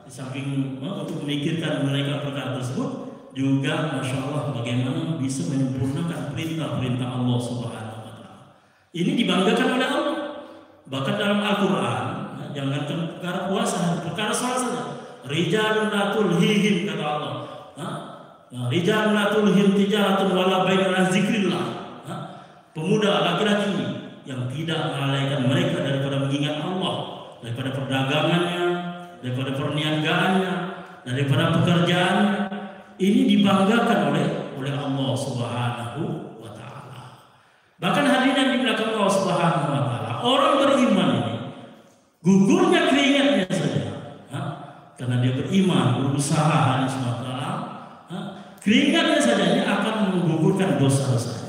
Di samping untuk memikirkan mereka perkara tersebut, juga Masya Allah bagaimana bisa menyempurnakan perintah-perintah Allah Subhanahu wa Ta'ala. Ini dibanggakan oleh Allah. Bahkan dalam Al-Quran, jangankan perkara puasa, perkara sholat saja. Rijalun la tulhihim, kata Allah. Rijalun la tulhihim tijaratun wala bai'un an zikrillah. Pemuda laki-laki yang tidak melalaikan mereka daripada mengingat Allah, daripada perdagangannya, daripada perniagaannya, daripada pekerjaannya. Ini dibanggakan oleh Allah Subhanahu wa Ta'ala. Bahkan hadirin yang dimuliakan Allah Subhanahu wa Ta'ala, orang beriman ini gugurnya keringatnya saja, karena dia beriman, berusaha hadirin semata, keringatnya saja ini akan menggugurkan dosa-dosa.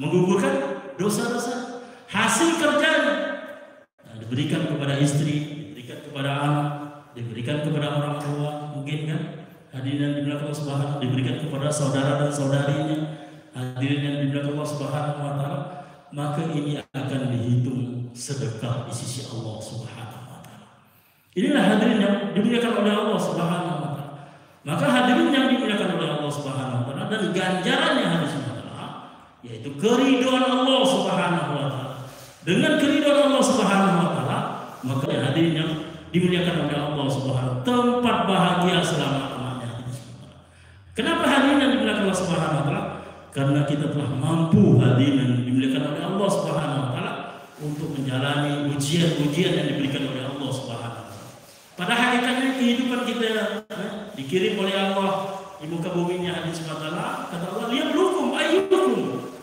Menggugurkan dosa-dosa hasil kerjanya, diberikan kepada istri, diberikan kepada anak, diberikan kepada orang tua, mungkin kan hadirin yang dimuliakan Allah Subhanahu, diberikan kepada saudara dan saudarinya, hadirin yang dimuliakan Allah Subhanahu wa Ta'ala, maka ini akan dihitung sedekah di sisi Allah Subhanahu wa Ta'ala. Inilah hadirin yang dimuliakan oleh Allah Subhanahu wa Ta'ala. Maka hadirin yang dimuliakan oleh Allah Subhanahu wa Ta'ala dan ganjarannya hadirin yaitu keridhaan Allah Subhanahu wa Ta'ala. Dengan keridhaan Allah Subhanahu wa Ta'ala, maka hadirin yang dimuliakan oleh Allah Subhanahu wa Ta'ala, tempat bahagia selama-lamanya. Kenapa hadirin yang dimuliakan Allah Subhanahu wa Ta'ala? Karena kita telah mampu hadirin yang dimuliakan oleh Allah Subhanahu wa Ta'ala untuk menjalani ujian-ujian yang diberikan oleh Allah Subhanahu wa Ta'ala. Pada hakikatnya kehidupan kita dikirim oleh Allah di muka bumi ini hadirin subhanahu wa ta'ala, kata Allah, liyabluwakum ayyukum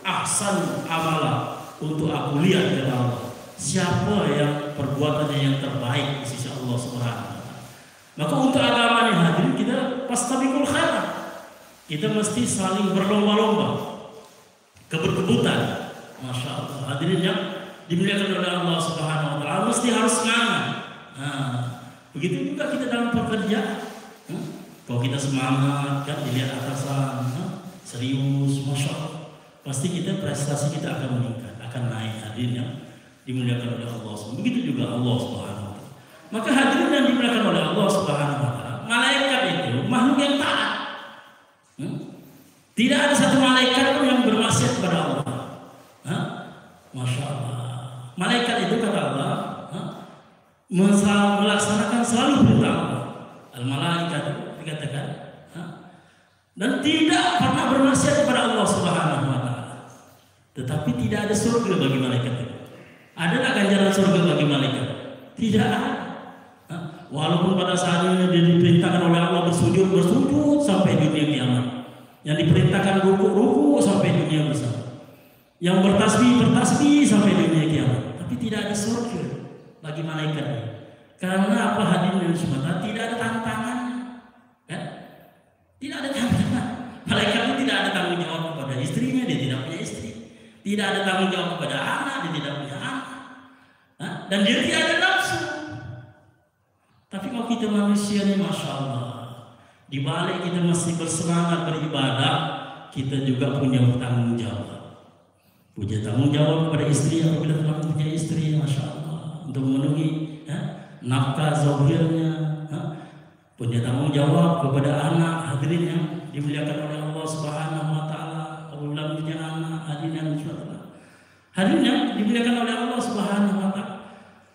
ahsan amala, untuk aku lihat, kata Allah, siapa yang perbuatannya yang terbaik di sisi Allah Subhanahu wa Ta'ala. Maka untuk agama ini hadirin kita fastabiqul khairat. Kita mesti saling berlomba-lomba keberkebutan. Masya Allah, hadirin yang dimuliakan oleh Allah Subhanahu wa Ta'ala, mesti harus semangat. Begitu juga kita dalam pekerjaan. Kalau kita semangat, kan dilihat atasan, serius, Masya Allah, pasti kita prestasi kita akan meningkat, akan naik, hadirin yang dimuliakan oleh Allah. Begitu juga Allah Subhanahu wa Ta'ala. Maka hadirin yang dimuliakan oleh Allah Subhanahu wa Ta'ala, malaikat itu makhluk yang taat. Tidak ada satu malaikat pun yang bermaksiat kepada Allah. Masya Allah. Malaikat itu, kata Allah, melaksanakan selalu perintah Allah. Al-malaikat dikatakan, dan tidak pernah bermaksiat kepada Allah Subhanahu wa Ta'ala. Tetapi tidak ada surga bagi malaikat itu. Ada tak ganjaran surga bagi malaikat? Tidak ada. Walaupun pada saat ini dia diperintahkan oleh Allah bersujud sampai dunia kiamat. Yang diperintahkan ruku sampai dunia bersama. Yang bertasbih sampai dunia kiamat. Tapi tidak ada surga bagi malaikat ini. Karena apa, hadirin semata, tidak ada tantangan. Tidak ada tantangan. Malaikat itu tidak ada tanggung jawab kepada istrinya, dia tidak punya istri. Tidak ada tanggung jawab kepada anak, dia tidak punya anak. Dan dia tidak ada nafsu. Tapi kalau kita manusia ini, Masya Allah, di balik kita masih bersemangat beribadah, kita juga punya tanggung jawab. Punya tanggung jawab kepada istri apabila telah punya istri, Masya Allah, untuk memenuhi nafkah zahirnya. Punya tanggung jawab kepada anak, hadirin yang dimuliakan oleh Allah Subhanahu wa Ta'ala, apabila punya anak, hadirin yang hadirin yang dimuliakan oleh Allah Subhanahu wa Ta'ala.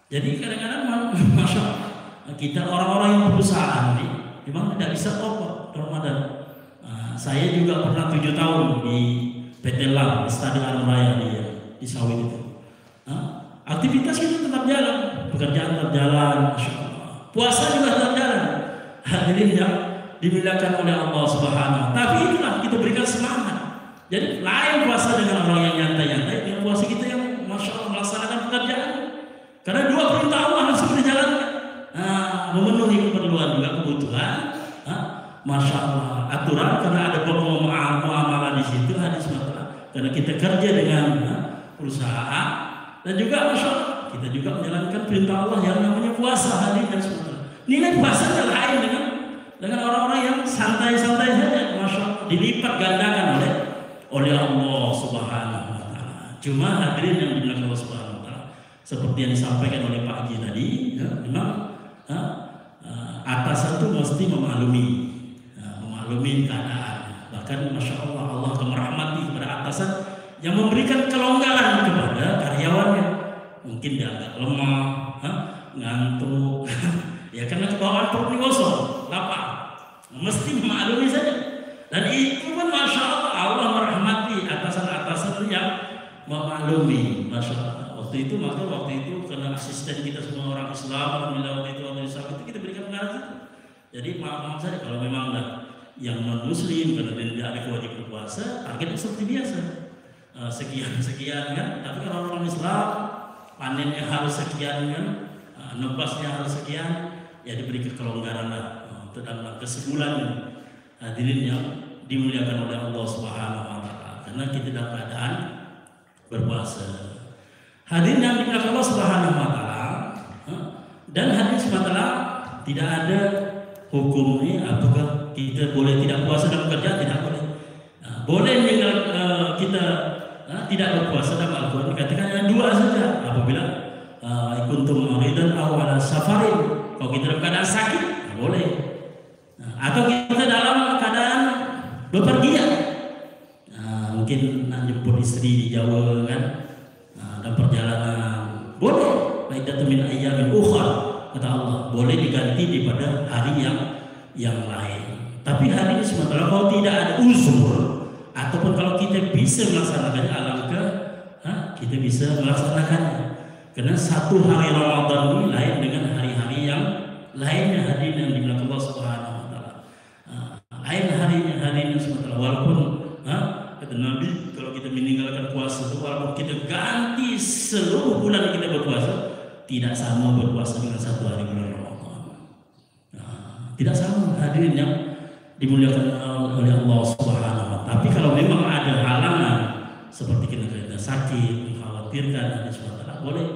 Jadi kadang-kadang Masya Allah, kita orang-orang yang perusahaan ini memang tidak bisa top Ramadan. Saya juga pernah 7 tahun di PT LAM, Stadion Alam Raya di Sawit itu. Aktivitas kita tetap jalan, pekerjaan tetap jalan, Masya Allah. Puasa juga tetap jalan. Hadirin yang dimuliakan oleh Allah Subhanahu. Tapi itulah kita berikan semangat. Jadi lain puasa dengan orang yang nyantai-nyantai, dengan puasa kita yang Masya Allah melaksanakan pekerjaan. Karena dua perintah Allah harus kita jalankan. Memenuhi keperluan juga kebutuhan. Masya Allah, aturan karena ada muamalah di situ, hadis masalah. Karena kita kerja dengan perusahaan dan juga Masya Allah, kita juga menjalankan perintah Allah yang namanya puasa, hadirin dan semua. Nilai puasanya lain dengan orang-orang yang santai-santai saja, Masya Allah, dilipat gandakan oleh Allah Subhanahu wa Ta'ala. Cuma hadirin yang dimuliakan Allah Subhanahu wa taala, seperti yang disampaikan oleh Pak Haji tadi, ya, memang atasan itu mesti memaklumi keadaan. Bahkan masya Allah, Allah akan merahmati kepada atasan yang memberikan kelonggaran kepada karyawannya. Mungkin dia agak lemah, ngantuk, ya karena kebawaan perut kosong, lapar, mesti memaklumi saja. Dan itu pun masya Allah, Allah merahmati atasan-atasan yang memaklumi, masya Allah. Waktu itu karena asisten kita semua orang Islam, alhamdulillah waktu itu kita berikan pengarahan. Jadi maaf saja kalau memang yang non Muslim karena dia tidak ada kewajiban puasa, targetnya seperti biasa, sekian kan. Tapi kalau orang Islam panennya harus sekian kan, nebasnya harus sekian, ya diberi kelonggaran lah dalam kesimpulan hadirin yang dimuliakan oleh Allah Subhanahu wa taala. Karena kita dalam keadaan berpuasa. Hadirin yang dimuliakan Allah Subhanahu wa taala, dan hadirin subhanahu tidak ada hukumnya apakah kita boleh tidak puasa dalam kerja, tidak boleh. Boleh kita tidak berpuasa dalam Al-Qur'an dikatakan ada dua saja, apabila kuntum maridan aw ala safarin, kalau kita dalam keadaan sakit boleh, atau kita dalam keadaan bepergian, mungkin nak jemput istri di Jawa kan, dalam perjalanan boleh. Faidatu min ayyamin ukhra, kata Allah, boleh diganti daripada hari yang lain. Tapi hari ini sementara kalau tidak ada uzur, ataupun kalau kita bisa melaksanakannya, alangkah kita bisa melaksanakannya. Karena satu hari Ramadan ini lain dengan hari-hari yang lainnya, hadirin yang dimuliakan Allah Subhanahu wa taala. Lain hari-harinya sementara, walaupun kata Nabi, kalau kita meninggalkan puasa itu, walaupun kita ganti seluruh bulan kita berpuasa, tidak sama berpuasa dengan satu hari bulan Ramadan. Tidak sama, hadirin yang dimuliakan oleh Allah Subhanahu wa taala. Tapi kalau memang ada halangan seperti kita sakit, mengkhawatirkan ada sesuatu, boleh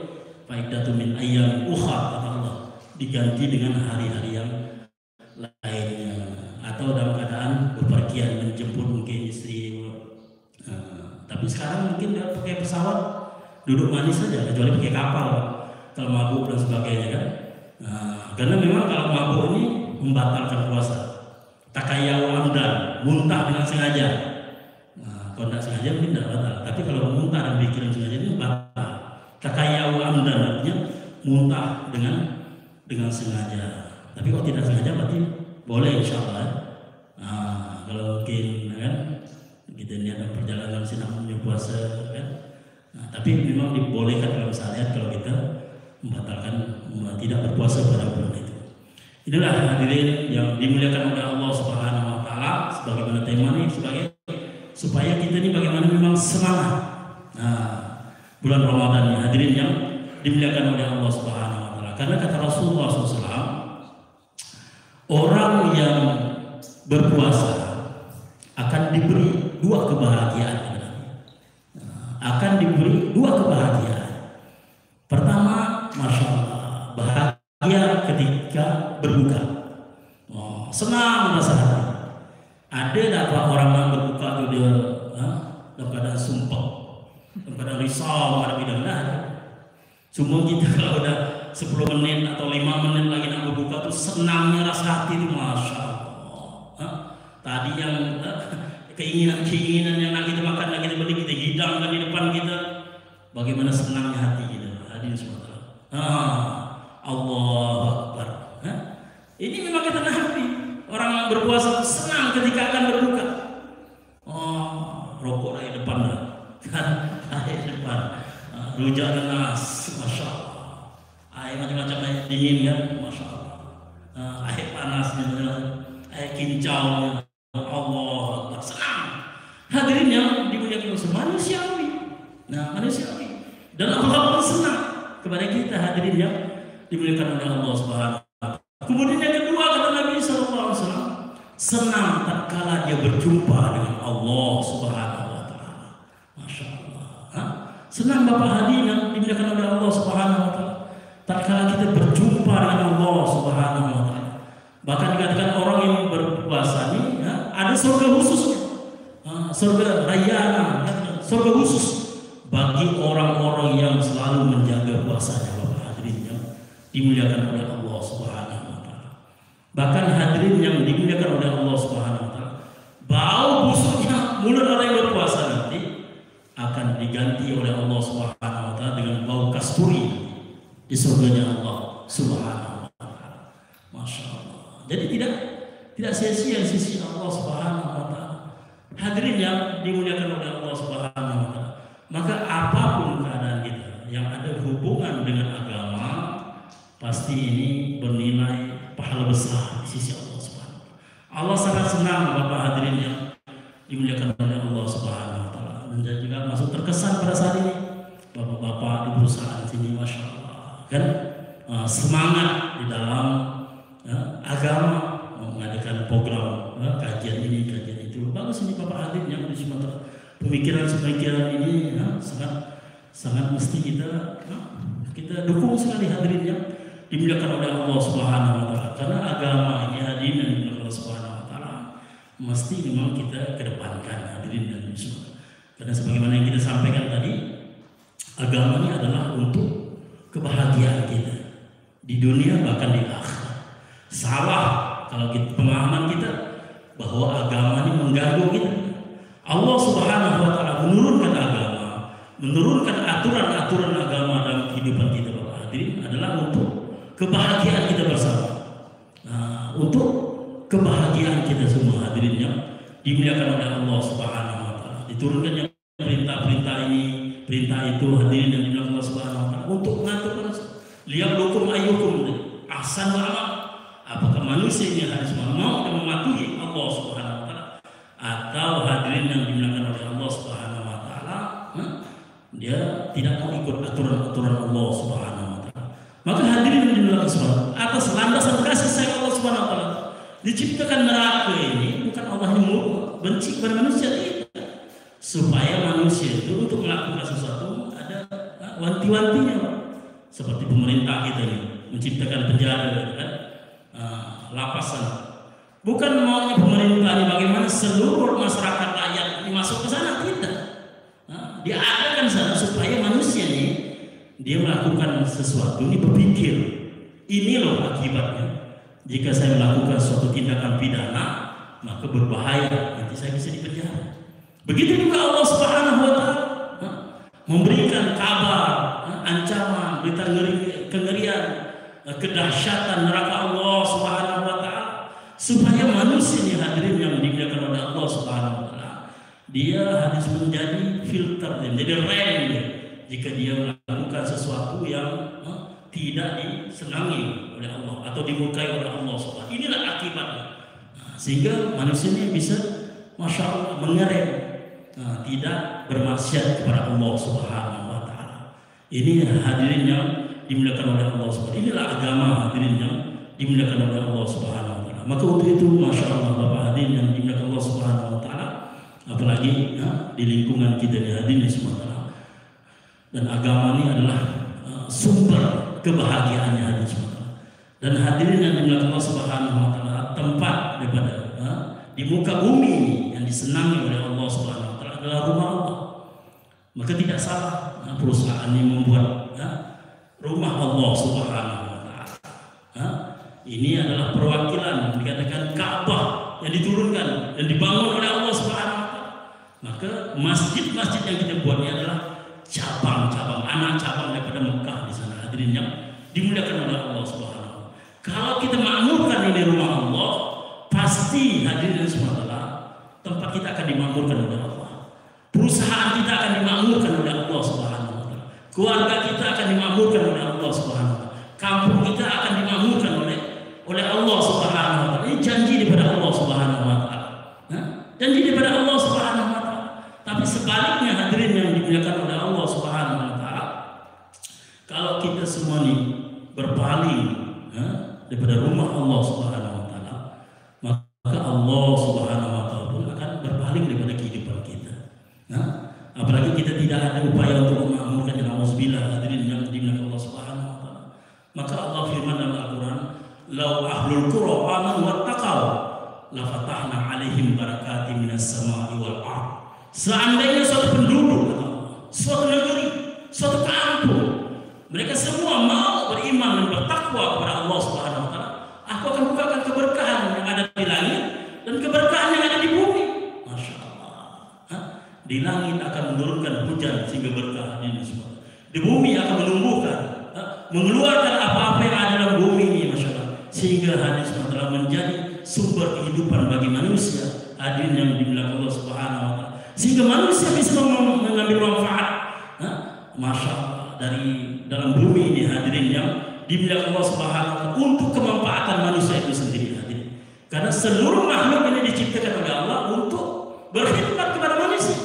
faidatu min ayyam ukhra, kata Allah, diganti dengan hari-hari yang lainnya, atau dalam keadaan bepergian menjemput mungkin istri. Tapi sekarang mungkin dia pakai pesawat, duduk manis saja, kecuali pakai kapal kalau mabuk dan sebagainya kan. Karena memang kalau mabuk ini membatalkan puasa. Takayau amdan, muntah dengan sengaja. Kalau tidak sengaja mungkin tidak batal. Tapi kalau muntah dan pikiran sengaja itu batal. Takayau amdan artinya muntah dengan sengaja. Tapi kalau tidak sengaja berarti boleh insya Allah. Kalau mungkin kan kita niat perjalanan sedang puasa kan. Tapi memang dibolehkan dalam syariat kalau kita membatalkan tidak berpuasa pada bulan itu. Inilah hadirin yang dimuliakan oleh Allah Subhanahu wa taala, sebagaimana tema ini supaya kita ini bagaimana memang semangat bulan Ramadan ini, hadirin yang dimuliakan oleh Allah Subhanahu wa taala. Karena kata Rasulullah SAW, orang yang berpuasa akan diberi dua kebahagiaan. Akan diberi dua kebahagiaan. Pertama, masya Allah, bahagia ketika berbuka. Senang rasa hati. Ada dapat orang yang berbuka itu dia dalam keadaan sumpah, dalam keadaan risau, ada bidang. Cuma kita kalau udah 10 menit atau 5 menit lagi nak berbuka tuh senangnya rasa hati itu masya Allah. Tadi yang keinginan yang nak kita makan, nak kita beli, kita hidangkan di depan kita, bagaimana senangnya hati kita. Hadirin semua. Allahu Akbar. Ini memang kata Nabi, orang yang berpuasa senang ketika akan berbuka. Rokok dari depan kan, air depan, rujak nanas, masya Allah. Air macam-macam air dingin kan, masya Allah. Air panas, air kincau, Allah senang. Hadirin yang dimuliakan Allah, manusiawi. Manusiawi. Dan Allah pun senang kepada kita, hadirin yang dimuliakan oleh Allah Subhanahu wa taala. Kemudian yang kedua kata Nabi sallallahu alaihi wasallam, senang tatkala dia berjumpa dengan Allah Subhanahu wa taala. Masyaallah. Senang Bapak hadirin yang dimuliakan oleh Allah Subhanahu wa taala, tatkala kita berjumpa dengan Allah Subhanahu wa taala. Bahkan dikatakan orang yang berpuasa ini ada surga khususnya. Surga rayana, surga khusus bagi orang-orang yang selalu menjaga puasanya, Bapak hadirin yang dimuliakan oleh Allah Subhanahu wa taala. Bahkan hadirin yang dimuliakan oleh Allah Subhanahu wa taala, bau busuknya mulut orang yang berpuasa nanti akan diganti oleh Allah Subhanahu wa taala dengan bau kasturi di surganya Allah Subhanahu wa taala. Masya Allah. Jadi tidak sia-sia sisi Allah Subhanahu wa taala. Hadirin yang dimuliakan oleh Allah Subhanahu wa taala. Maka apapun keadaan kita yang ada hubungan dengan agama, pasti ini bernilai pahala besar di sisi Allah Subhanahu wa taala. Allah sangat senang Bapak hadirin yang dimuliakan oleh Allah Subhanahu wa taala. Dan saya juga masuk terkesan pada saat ini Bapak-bapak di perusahaan sini, Masya Allah kan semangat di dalam agama, mengadakan program kajian ini, kajian itu. Bagus ini Bapak hadirin yang di Sumatera. Pemikiran ini sangat mesti kita dukung sekali hadirin yang dimuliakan oleh Allah Subhanahu wa taala. Karena agama ini hadirin yang dimuliakan Allah Subhanahu wa taala mesti memang kita kedepankan hadirin dan semua. Karena sebagaimana yang kita sampaikan tadi, agama ini adalah untuk kebahagiaan kita di dunia bahkan di akhirat. Salah kalau pemahaman kita bahwa agama ini mengganggu kita. Allah Subhanahu wa taala menurunkan agama, menurunkan aturan-aturan agama dalam kehidupan kita Bapak hadirin adalah untuk kebahagiaan kita bersama. Untuk kebahagiaan kita semua hadirin yang dimuliakan oleh Allah Subhanahu wa taala. Diturunkannya perintah-perintah ini, perintah itu hadirin yang dimuliakan Allah Subhanahu wa taala untuk mengatur manusia. Liyabluwakum ayyukum ahsanu amal. Apakah manusia ini harus mau dan mematuhi Allah Subhanahu wa taala, atau hadirin yang dimuliakan oleh Allah Subhanahu wa taala dia tidak mau ikut aturan-aturan Allah Subhanahu wa taala. Maka hadirin yang dimuliakan Allah, atas landasan kasih sayang Allah Subhanahu wa taala diciptakan neraka ini bukan Allah yang benci kepada manusia, tidak. Supaya manusia itu untuk melakukan sesuatu ada wanti-wantinya, Pak. Seperti pemerintah kita ini menciptakan penjara kan, lapasan. Bukan maunya pemerintah ini bagaimana seluruh masyarakat rakyat ini masuk ke sana, tidak. Dia adakan sana supaya manusia ini dia melakukan sesuatu ini berpikir, ini loh akibatnya. Jika saya melakukan suatu tindakan pidana, maka berbahaya, nanti saya bisa dipenjara. Begitu juga Allah Subhanahu wa taala memberikan kabar, ancaman, berita kengerian, kedahsyatan neraka Allah Subhanahu wa taala supaya manusia ini hadirin yang dimuliakan oleh Allah Subhanahu wa taala dia harus menjadi filter, menjadi rem jika dia melakukan sesuatu yang tidak disenangi oleh Allah atau dimurkai oleh Allah Subhanahu. Inilah akibatnya. Sehingga manusia ini bisa Masya Allah mengerem, tidak bermaksiat kepada Allah Subhanahu wa taala. Ini hadirin yang dimuliakan oleh Allah Subhanahu. Inilah agama hadirin yang dimuliakan oleh Allah Subhanahu wa taala. Maka untuk itu Masya Allah Bapak hadirin yang dimuliakan Allah Subhanahu wa taala, apalagi di lingkungan kita di hadirin di Sumatera. Dan agama ini adalah sumber kebahagiaannya hadirin Sumatera. Dan hadirin yang dimuliakan Allah Subhanahu wa taala, tempat daripada di muka bumi ini yang disenangi oleh Allah Subhanahu wa taala adalah rumah Allah. Maka tidak salah perusahaan ini membuat rumah Allah Subhanahu wa taala. Ini adalah perwakilan dikatakan Ka'bah yang diturunkan dan dibangun oleh Allah Subhanahu wa taala. Maka masjid-masjid yang kita buat ini adalah cabang-cabang, anak cabang daripada Mekah di sana hadirin yang dimuliakan oleh Allah Subhanahu wa taala. Kalau kita makmurkan ini rumah Allah, pasti hadirin Sumatera tempat kita akan dimakmurkan oleh Allah. Perusahaan kita akan dimakmurkan oleh Allah Subhanahu wa taala. Keluarga kita akan dimakmurkan oleh Allah Subhanahu wa taala. Kampung kita akan dimakmurkan oleh Allah Subhanahu wa taala. Ini janji daripada Allah Subhanahu wa taala. Janji daripada Allah Subhanahu wa taala. Tapi sebaliknya hadirin yang dimuliakan oleh Allah Subhanahu wa taala, kalau kita semua ini berpaling daripada rumah Allah Subhanahu wa taala, maka Allah Subhanahu wa taala pun akan berpaling daripada kehidupan kita. Apalagi kita tidak ada upaya untuk memakmurkan dengan auzubillah hadirin yang dimuliakan Allah Subhanahu wa taala. Maka Allah firman dalam Al-Qur'an, "Lau ahlul qura amanu wattaqau la fatahna 'alaihim barakatin minas sama'i wal ardh." Seandainya suatu penduduk, suatu negeri semua mau beriman dan bertakwa kepada Allah Subhanahu wa taala, aku akan bukakan keberkahan yang ada di langit dan keberkahan yang ada di bumi. Masya Allah. Di langit akan menurunkan hujan sehingga berkah ini semua. Di bumi akan menumbuhkan, mengeluarkan apa-apa yang ada dalam bumi ini, Masya Allah. Sehingga hadis telah menjadi sumber kehidupan bagi manusia. Hadirin yang dimuliakan Allah Subhanahu wa taala. Sehingga manusia bisa mengambil manfaat. Masya Allah, dari dalam bumi ini, hadirin yang dimuliakan Allah Subhanahu wa taala, untuk kemanfaatan manusia itu sendiri, hadirin. Karena seluruh makhluk ini diciptakan oleh Allah untuk berkhidmat kepada manusia,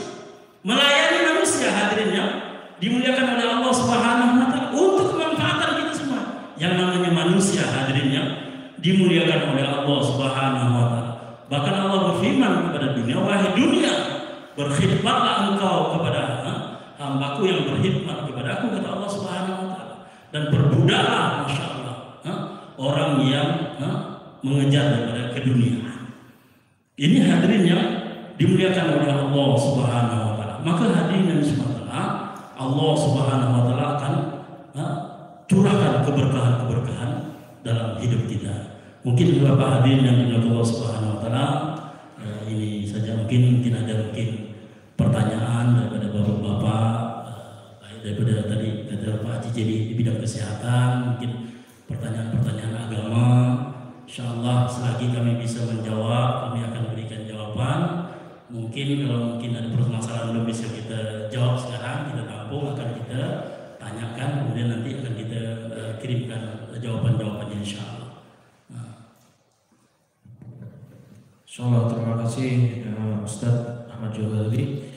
melayani manusia, hadirin yang dimuliakan oleh Allah Subhanahu wa taala, untuk kemanfaatan kita semua. Yang namanya manusia, hadirin yang dimuliakan oleh Allah Subhanahu wa taala. Bahkan Allah berfirman kepada dunia, wahai dunia, berkhidmatlah engkau kepada hambaku yang berkhidmat kepada aku, kata Allah Subhanahu wa taala. Dan berbudaklah, Masya Allah, orang yang mengejar daripada keduniaan. Ini hadirin yang dimuliakan oleh Allah Subhanahu wa taala. Maka hadirin yang semata Allah Subhanahu wa taala akan curahkan keberkahan-keberkahan dalam hidup kita. Mungkin beberapa hadirin yang dimuliakan Allah Subhanahu wa taala, ini saja mungkin ada pertanyaan daripada bapak-bapak, daripada tadi kata Pak Haji jadi di bidang kesehatan, mungkin pertanyaan-pertanyaan agama. Insyaallah selagi kami bisa menjawab, kami akan berikan jawaban. Mungkin kalau ada permasalahan belum bisa kita jawab sekarang, kita tampung, akan kita tanyakan, kemudian nanti akan kita kirimkan jawaban-jawabannya insyaallah. Insyaallah, terima kasih Ustadz Ahmad Johari.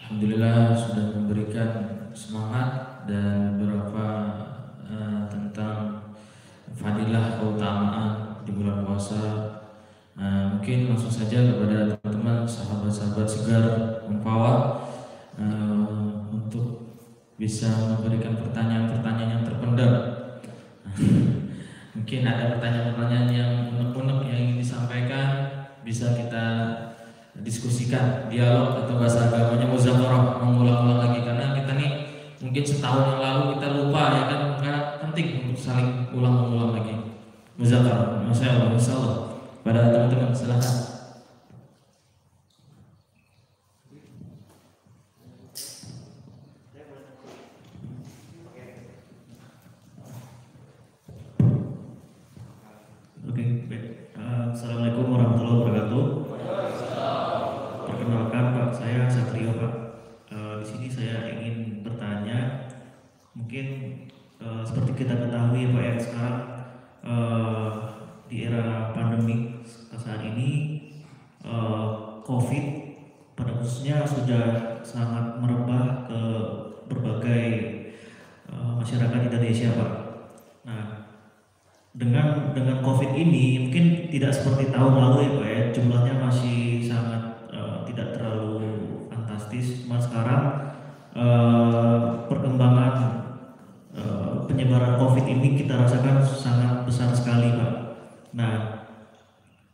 Alhamdulillah sudah memberikan semangat dan beberapa tentang fadilah keutamaan di bulan puasa. Mungkin langsung saja kepada teman-teman sahabat-sahabat segar Mempawah untuk bisa memberikan pertanyaan-pertanyaan yang terpendam. Mungkin ada pertanyaan-pertanyaan yang unek-unek yang ingin disampaikan, bisa kita diskusikan, dialog atau bahasa agamanya muzakarah, mengulang-ulang lagi, karena kita nih mungkin setahun yang lalu kita lupa, ya kan, karena penting untuk saling ulang-ulang lagi. Muzakarah, masya Allah, pada teman-teman silakan. Oke, baik. Assalamualaikum warahmatullahi wabarakatuh. Perkenalkan Pak, saya Satrio Pak. Di sini saya ingin bertanya, mungkin seperti kita ketahui Pak ya, sekarang di era pandemi saat ini COVID pada khususnya sudah sangat merebak ke berbagai masyarakat Indonesia Pak. Nah, dengan COVID ini mungkin tidak seperti tahun lalu ya Pak ya, jumlahnya masih sangat tidak terlalu fantastis. Cuma sekarang perkembangan penyebaran COVID ini kita rasakan sangat besar sekali Pak. Nah,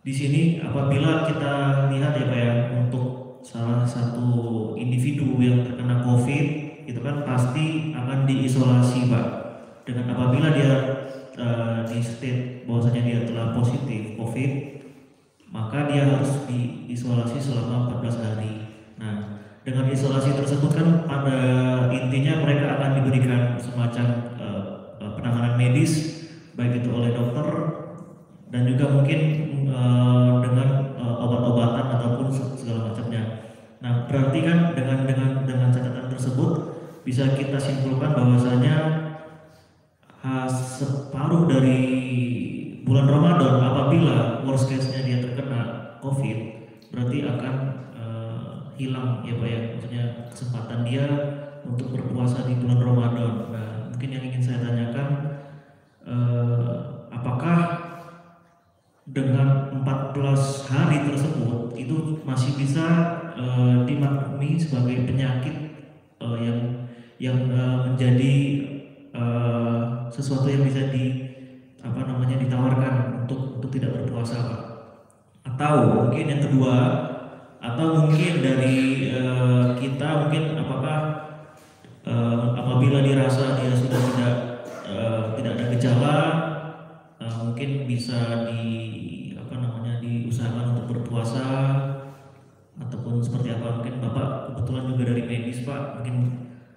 di sini apabila kita lihat ya Pak ya, untuk salah satu individu yang terkena COVID itu kan pasti akan diisolasi Pak. Dengan apabila dia di state bahwasanya dia telah positif COVID, maka dia harus diisolasi selama 14 hari. Nah, dengan isolasi tersebut kan pada intinya mereka akan diberikan semacam penanganan medis, baik itu oleh dokter dan juga mungkin dengan obat-obatan ataupun segala macamnya. Nah, berarti kan dengan catatan tersebut bisa kita simpulkan bahwasanya separuh dari bulan Ramadan apabila worst case-nya dia terkena COVID, berarti akan hilang ya Pak ya, maksudnya kesempatan dia untuk berpuasa di bulan Ramadan. Nah, mungkin yang ingin saya tanyakan, apakah dengan 14 hari tersebut itu masih bisa dimaklumi sebagai penyakit yang menjadi sesuatu yang bisa ditawarkan untuk tidak berpuasa Pak? Atau mungkin yang kedua, atau mungkin dari kita mungkin apakah apabila dirasa dia sudah tidak gejala mungkin bisa diusahakan untuk berpuasa ataupun seperti apa. Mungkin Bapak kebetulan juga dari medis Pak, mungkin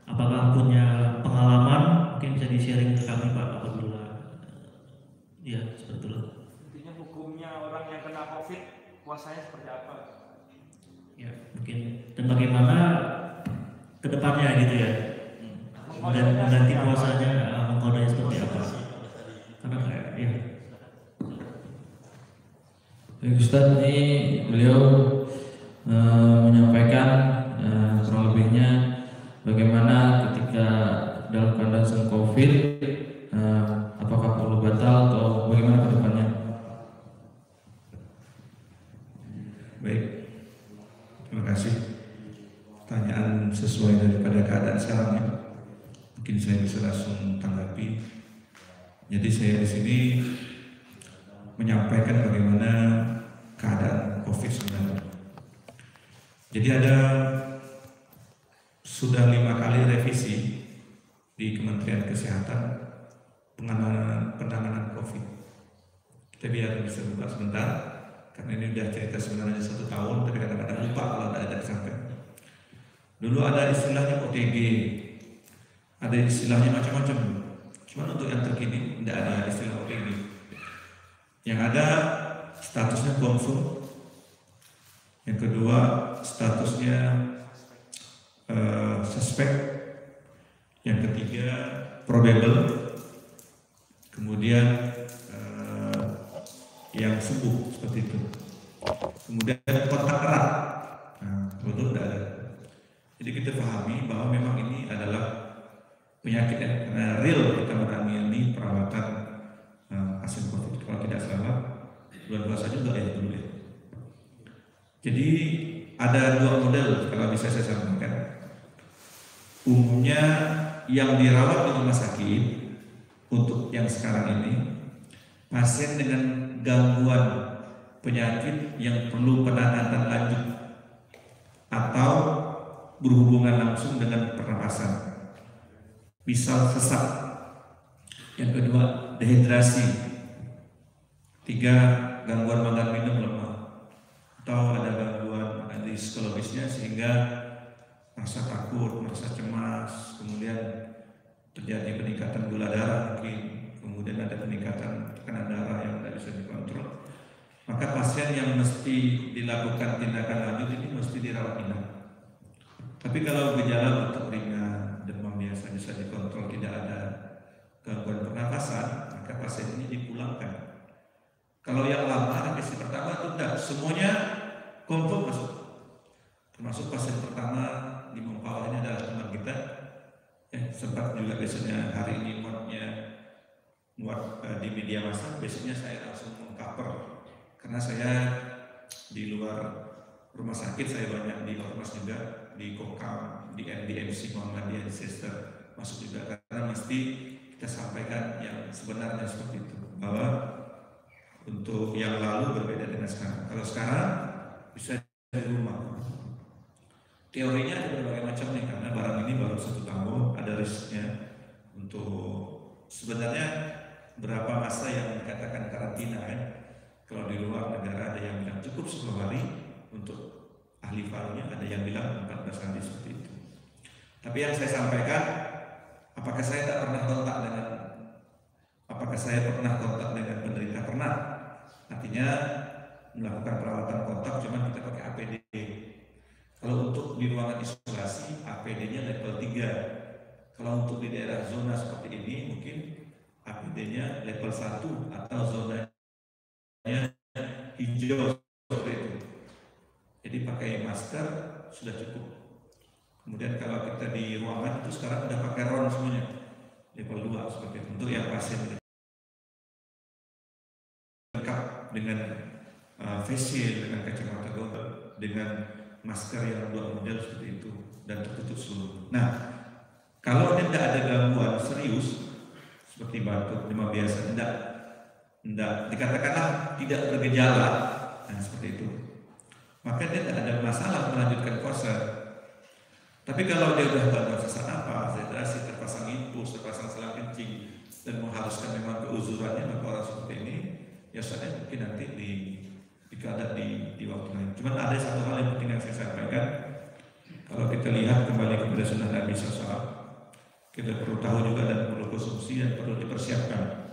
apakah punya pengalaman mungkin bisa di-sharing ke kami Pak apabila ya seperti itu. Intinya hukumnya orang yang kena COVID puasanya seperti apa? Ya mungkin dan bagaimana kedepannya gitu ya, dan mengganti puasanya mengkodanya seperti apa, karena kayak ya. Baik Ustaz, ini beliau menyampaikan kurang lebihnya bagaimana ketika dalam keadaan sedang COVID, apakah perlu batal atau bagaimana ke depannya? Baik, terima kasih. Pertanyaan sesuai daripada keadaan sekarang ya. Mungkin saya bisa langsung tanggapi. Jadi saya di sini menyampaikan bagaimana keadaan COVID-19. Jadi sudah 5 kali revisi di Kementerian Kesehatan penanganan COVID. Kita biar bisa buka sebentar, karena ini udah cerita sebenarnya 1 tahun, tapi kadang-kadang lupa kalau ada disampaikan. Dulu ada istilahnya OTG, ada istilahnya macam-macam. Cuma untuk yang terkini tidak ada istilah OTG. Yang ada statusnya confirm, yang kedua statusnya suspek, yang ketiga probable, kemudian yang sembuh seperti itu, kemudian kontak erat. Nah, betul tidak ada. Jadi kita pahami bahwa memang ini adalah penyakit karena real kita menangani perawatan pasien COVID. Kalau tidak salah bulan puasa juga ya dulu ya. Jadi ada 2 model kalau bisa saya sampaikan. Umumnya yang dirawat di rumah sakit untuk yang sekarang ini pasien dengan gangguan penyakit yang perlu penanganan lanjut atau berhubungan langsung dengan pernapasan. Misal sesak, yang kedua dehidrasi, 3 gangguan makan minum lemah, atau ada gangguan di psikologisnya sehingga merasa takut, merasa cemas, kemudian terjadi peningkatan gula darah mungkin, kemudian ada peningkatan tekanan darah yang tidak bisa dikontrol. Maka pasien yang mesti dilakukan tindakan lanjut ini mesti dirawat inap. Tapi kalau gejala batuk ringan, demam biasa bisa dikontrol, tidak ada gangguan pernapasan, maka pasien ini dipulangkan. Kalau yang lama revisi pertama itu tidak, semuanya confirm masuk. Termasuk pasien pertama di Mempawah ini adalah teman kita. Sempat juga biasanya hari ini muat di media massa, biasanya saya langsung mengcover karena saya di luar rumah sakit, saya banyak di ormas juga, di Kokam, di MDMC Muhammadiyah, di Sister masuk juga, karena mesti kita sampaikan yang sebenarnya seperti itu, bahwa untuk yang lalu berbeda dengan sekarang. Kalau sekarang bisa di rumah. Teorinya ada berbagai macam nih, karena barang ini baru 1 tahun, ada risknya untuk sebenarnya berapa masa yang dikatakan karantina kan. Kalau di luar negara ada yang bilang cukup 10 hari, untuk ahli parunya ada yang bilang 14 hari seperti itu. Tapi yang saya sampaikan, apakah saya pernah kontak dengan penderita? Pernah. Artinya melakukan perawatan kontak, cuma kita pakai APD. Kalau untuk di ruangan isolasi, APD-nya level 3. Kalau untuk di daerah zona seperti ini, mungkin APD-nya level 1 atau zonanya hijau seperti itu. Jadi pakai masker sudah cukup. Kemudian kalau kita di ruangan itu sekarang udah pakai ron semuanya, level 2 seperti itu. Untuk yang pasien lengkap dengan face shield, dengan kacamata goggle, dengan masker yang 2 model seperti itu dan tertutup seluruh. Nah, kalau tidak ada gangguan serius seperti batuk, demam biasa, tidak dikatakanlah tidak bergejala, nah seperti itu, maka dia tidak ada masalah melanjutkan puasa. Tapi kalau dia sudah gangguan sesak napas, dehidrasi, terpasang infus, terpasang selang kencing, dan mengharuskan memang keuzurannya, maka orang seperti ini ya saya mungkin nanti dikeadaan di waktu lain. Cuman ada satu hal yang penting yang saya sampaikan. Kalau kita lihat kembali kepada sunnah Nabi SAW, kita perlu tahu juga dan perlu konsumsi dan perlu dipersiapkan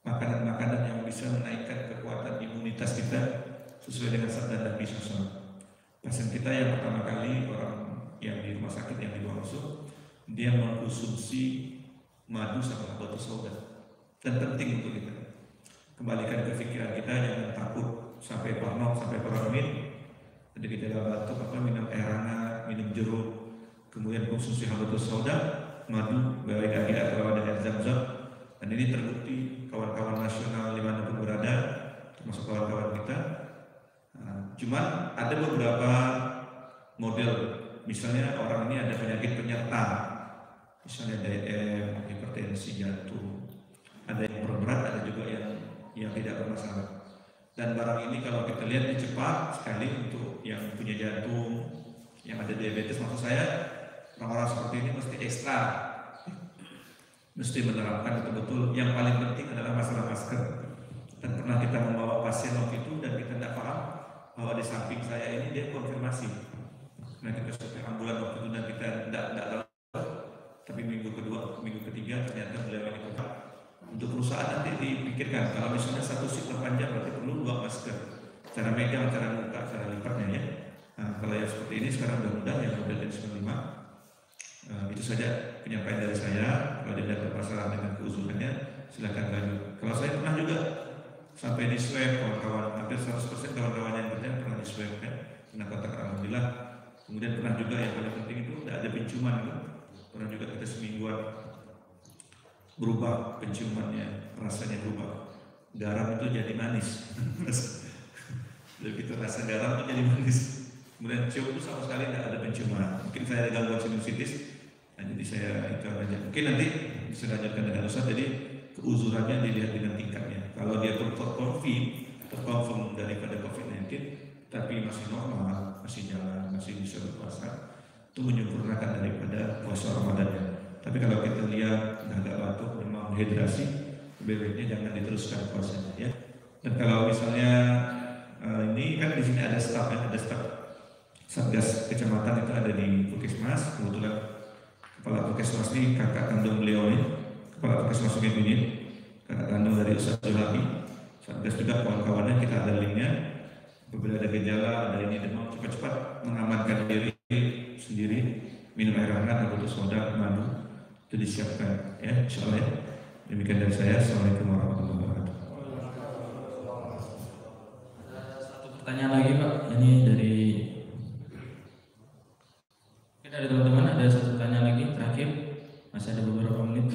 makanan-makanan yang bisa menaikkan kekuatan imunitas kita sesuai dengan sabda Nabi SAW. Pasien kita yang pertama kali, orang yang di rumah sakit yang di bawah masuk, dia mengkonsumsi madu sama batu soda, dan penting untuk kita kembalikan ke pikiran kita, jangan takut sampai parno, sampai paranoid. Jadi kita batuk minum air hangat, minum jeruk, kemudian konsumsi batu soda, madu, baik atau dengan zam-zam. Dan ini terbukti kawan-kawan nasional di mana pun berada, termasuk kawan-kawan kita. Cuman ada beberapa model, misalnya orang ini ada penyakit penyerta, misalnya DM, hipertensi, jantung, ada yang berat, ada juga yang tidak bermasalah. Dan barang ini kalau kita lihat ini cepat sekali untuk yang punya jantung, yang ada diabetes. Maksud saya orang-orang seperti ini mesti ekstra, mesti menerapkan betul-betul. Yang paling penting adalah masalah masker. Dan pernah kita membawa pasien waktu itu dan kita tidak paham bahwa di samping saya ini dia konfirmasi. Nah kita sampai ambulan waktu itu dan kita tidak tahu. Tapi minggu kedua, minggu ketiga ternyata beliau ini tetap. Untuk perusahaan nanti dipikirkan kalau misalnya satu shift terpanjang berarti perlu 2 masker. Cara megang, cara buka, cara lipatnya ya. Nah, kalau yang seperti ini sekarang sudah mudah yang model N95. Itu saja penyampaian dari saya. Kalau ada permasalahan dengan keuzurannya silakan lanjut. Kalau saya pernah juga sampai di swab kawan-kawan, hampir 100% kawan-kawan yang kerja pernah di swab kan, kena kontak alhamdulillah. Kemudian pernah juga yang paling penting itu tidak ada penciuman kan. Pernah juga kita semingguan berubah penciumannya, rasanya berubah. Garam itu jadi manis. Begitu rasa garam itu jadi manis. Kemudian cium itu sama sekali tidak ada penciuman. Mungkin saya ada gangguan sinusitis, jadi saya itu aja. Mungkin nanti bisa lanjutkan dengan Ustaz. Jadi keuzurannya dilihat dengan tingkatnya. Kalau dia terkonfirm daripada COVID-19, tapi masih normal, masih jalan, masih bisa berpuasa, itu menyempurnakan daripada puasa Ramadannya. Tapi kalau kita lihat agak batuk, memang dehidrasi, lebih baiknya jangan diteruskan puasanya ya. Dan kalau misalnya ini kan di sini ada staf ya, ada staf Satgas Kecamatan itu ada di Puskesmas. Kebetulan kepala Puskesmas ini kakak kandung beliau ini, kepala Puskesmas Sungai Kunyit, kakak kandung dari Ustaz Zulhabi. Satgas juga kawan-kawannya, kita ada linknya. Apabila ada gejala, ada ini demam, cepat-cepat mengamankan diri sendiri, minum air hangat atau soda, madu. Itu disiapkan ya, insyaallah ya. Demikian dari saya. Assalamualaikum warahmatullahi wabarakatuh. Ada satu pertanyaan lagi Pak, ini dari teman-teman, ada satu pertanyaan lagi terakhir, masih ada beberapa menit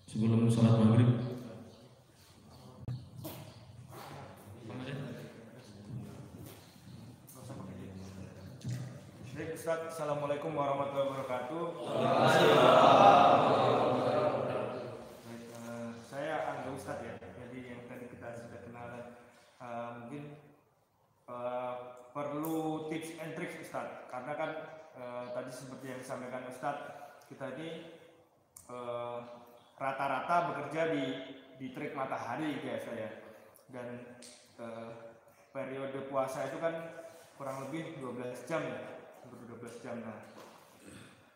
sebelum sholat maghrib. Ustaz, Assalamualaikum warahmatullahi wabarakatuh. Saya Angga Ustaz ya, jadi yang tadi kita sudah kenalan. Mungkin perlu tips and tricks Ustaz, karena kan tadi seperti yang disampaikan Ustaz, kita ini rata-rata bekerja di terik matahari biasa ya, dan periode puasa itu kan kurang lebih 12 jam ya. 12 jam. Nah,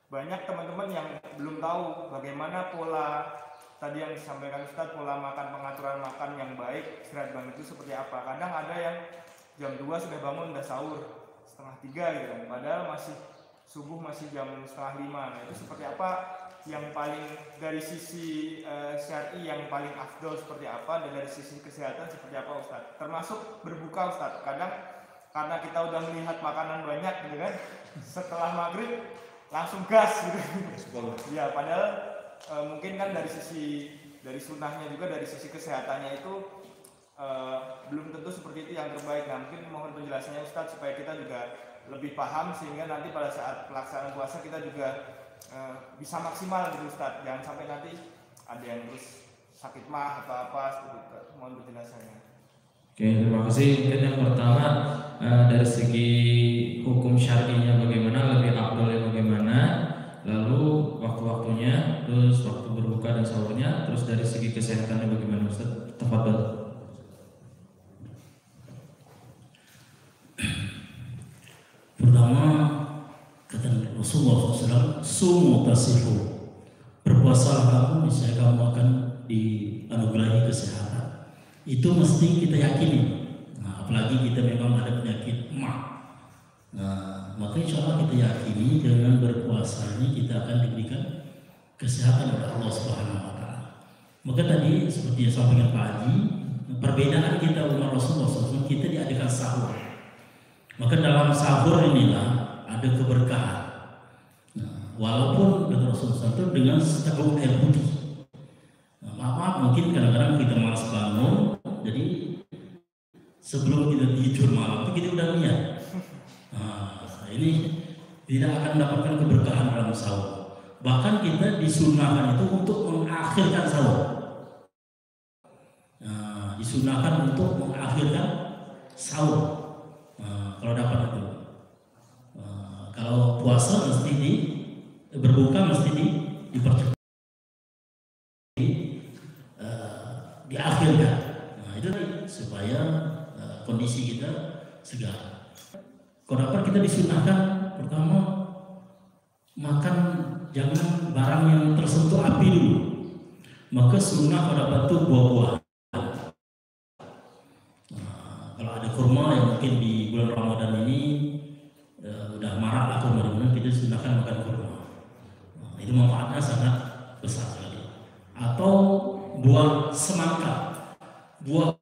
banyak teman-teman yang belum tahu bagaimana pola tadi yang disampaikan Ustadz, pola makan, pengaturan makan yang baik, istirahat banget itu seperti apa. Kadang ada yang jam 2 sudah bangun, udah sahur setengah 3 gitu kan, padahal masih subuh masih jam setengah 5. Nah, itu seperti apa yang paling dari sisi syar'i yang paling afdol seperti apa, dan dari sisi kesehatan seperti apa Ustadz, termasuk berbuka Ustadz. Kadang karena kita udah melihat makanan banyak gitu kan, setelah maghrib langsung gas gitu. Ya padahal mungkin kan dari sunnahnya juga, dari sisi kesehatannya itu belum tentu seperti itu yang terbaik. Nah mungkin mohon penjelasannya Ustadz supaya kita juga lebih paham, sehingga nanti pada saat pelaksanaan puasa kita juga bisa maksimal gitu Ustadz. Jangan sampai nanti ada yang terus sakit mah atau apa seperti itu. Mohon penjelasannya. Oke, terima kasih. Mungkin yang pertama dari segi hukum syar'inya bagaimana, lebih afdolnya bagaimana, lalu waktu waktu-waktunya, terus waktu berbuka dan sahurnya, terus dari segi kesehatannya bagaimana Ustaz? Tafadhol. Pertama, kata Rasulullah SAW, sumu tasihu, berpuasalah kamu, niscaya kamu akan dianugerahi kesehatan. Itu mesti kita yakini. Nah, apalagi kita memang ada penyakit mah. Nah, maka insya Allah kita yakini dengan berpuasa ini kita akan diberikan kesehatan oleh Allah Subhanahu Wa Taala. Maka tadi seperti yang sampaikan Pak Haji, perbedaan kita umat Rasulullah SAW, kita diadakan sahur. Maka dalam sahur inilah ada keberkahan. Nah, walaupun kata Rasulullah SAW dengan seteguk air putih. Nah, maaf mungkin kadang-kadang kita malas bangun, jadi sebelum kita tidur malam itu kita udah niat. Nah, ini tidak akan mendapatkan keberkahan dalam sahur. Bahkan kita disunahkan itu untuk mengakhirkan sahur. Nah, disunahkan untuk mengakhirkan sahur. Kalau dapat itu, kalau puasa mesti berbuka mesti dipercepat, diakhirkan. Nah, itu supaya kondisi kita segar. Kalau dapat kita disunahkan pertama makan jangan barang yang tersentuh api dulu. Maka sunnah kalau dapat itu buah-buahan. Kalau ada kurma yang mungkin di bulan Ramadan ini udah marak lah kurma, kita sunahkan makan kurma. Nah, itu manfaatnya sangat besar sekali. Atau buah semangka, buah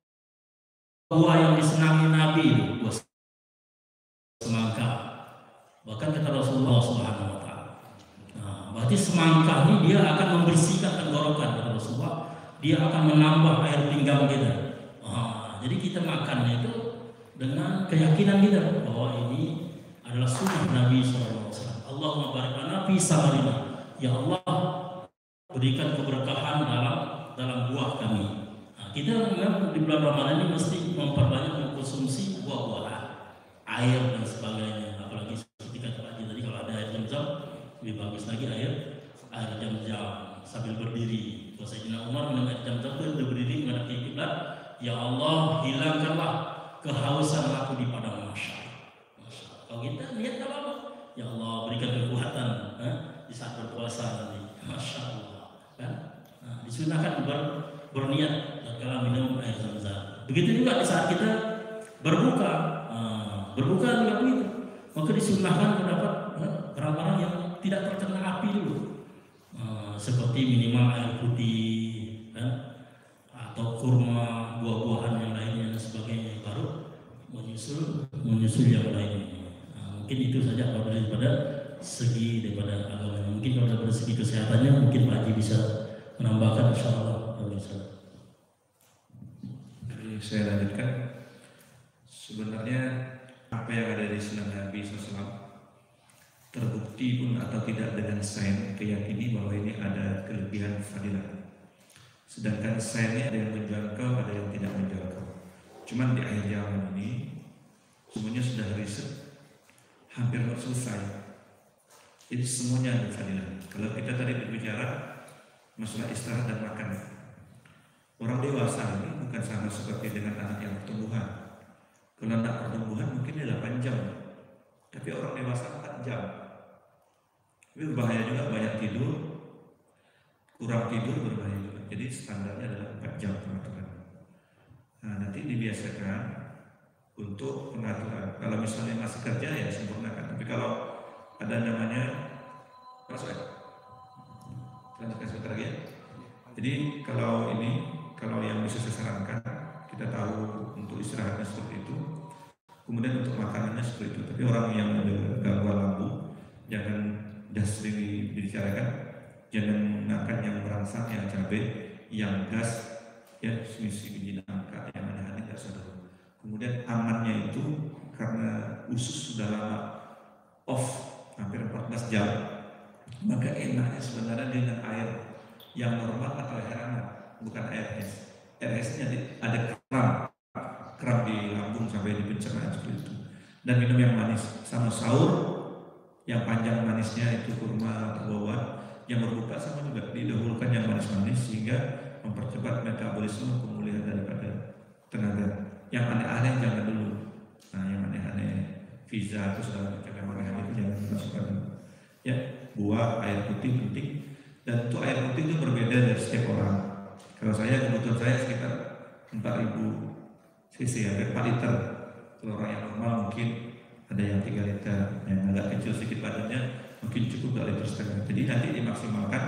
yang disenangi Nabi, buah semangka. Bahkan kata Rasulullah SAW. Nah, berarti semangka ini dia akan membersihkan tenggorokan, kata Rasulullah. Dia akan menambah air pinggang kita. Jadi kita makannya itu dengan keyakinan kita bahwa ini adalah sunnah Nabi SAW. Allahumma barik lana fi samarina. Ya Allah, berikan keberkahan dalam buah kami. Nah, kita memang di bulan Ramadan ini mesti memperbanyak mengkonsumsi buah-buahan, air dan sebagainya. Apalagi ketika tadi kalau ada air Zam-Zam, lebih bagus lagi air Zam-Zam sambil berdiri. Sayyidina Umar minum air Zam-Zam itu berdiri menghadap kiblat. Ya Allah, hilangkanlah kehausan aku di padang mahsyar. Kalau kita niat apa? Ya Allah, berikan kekuatan di saat berpuasa nanti. Masya Allah, kan? Nah, disunahkan berniat tatkala minum air Zam-Zam. Begitu juga di saat kita berbuka, berbuka juga begitu. Maka disunahkan terdapat barang-barang yang tidak terkena api dulu, seperti minimal air putih, kan? Atau kurma, buah-buahan yang lainnya dan sebagainya, baru menyusul yang lainnya. Nah, mungkin itu saja kalau daripada daripada agama. Mungkin kalau daripada segi kesehatannya mungkin Pak Haji bisa menambahkan, insyaallah bisa. Jadi saya lanjutkan. Sebenarnya apa yang ada di sunnah Nabi SAW terbukti pun atau tidak dengan sains keyakini bahwa ini ada kelebihan fadilah. Sedangkan sainnya ada yang menjangkau, ada yang tidak menjangkau. Cuman di akhir zaman ini semuanya sudah riset, hampir selesai. Jadi semuanya ada fadilah. Kalau kita tadi berbicara masalah istirahat dan makan, orang dewasa ini bukan sama seperti dengan anak yang pertumbuhan. Kalau anak pertumbuhan mungkin dia 8 jam, tapi orang dewasa 4 jam. Tapi berbahaya juga banyak tidur, kurang tidur berbahaya juga. Jadi standarnya adalah 4 jam pengaturan. Nah, nanti dibiasakan untuk pengaturan. Kalau misalnya masih kerja ya sempurnakan. Tapi kalau ada namanya masuk ya. Lanjutkan sebentar lagi ya. Jadi kalau yang bisa saya sarankan, kita tahu untuk istirahatnya seperti itu. Kemudian untuk makanannya seperti itu. Tapi orang yang ada gangguan lambung jangan sering dibicarakan. Jangan makan yang merangsang, yang cabai, yang gas, ya semisi biji nangka, yang aneh-aneh tidak sadar. Kemudian amannya itu karena usus sudah lama off hampir 14 jam, maka enaknya sebenarnya dengan air yang normal atau air hangat, bukan air es. Air esnya ada kram di lambung sampai di pencernaan seperti itu. Dan minum yang manis sama sahur, yang panjang manisnya itu kurma atau buah. yang berbuka sama juga didahulukan yang manis-manis sehingga mempercepat metabolisme pemulihan daripada tenaga. Yang aneh-aneh jangan dulu. Nah, yang aneh-aneh pizza itu segala macam yang aneh-aneh itu jangan dimasukkan. Ya, buah, air putih penting. Dan untuk air putih itu berbeda dari setiap orang. Kalau saya kebutuhan saya sekitar 4.000 cc ya, 4 liter. Kalau orang yang normal mungkin ada yang 3 liter, yang agak kecil sedikit badannya mungkin cukup 2 liter setengah. Jadi nanti dimaksimalkan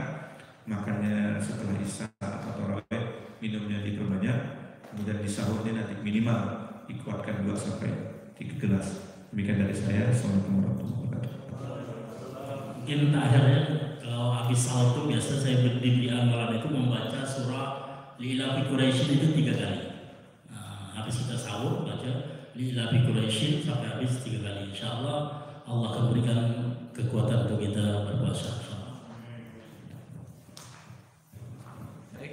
makannya setelah isya atau tarawih, minumnya diperbanyak, kemudian di sahurnya nanti minimal dikuatkan 2 sampai 3 gelas. Demikian dari saya. Assalamualaikum warahmatullahi wabarakatuh. Mungkin akhirnya kalau habis sahur itu biasa saya berdiri malam itu membaca surah Li'ila fi Quraisyin itu 3 kali. Nah, habis kita sahur baca Li'ila fi Quraisyin sampai habis 3 kali. Insyaallah Allah akan berikan kekuatan untuk kita berpuasa.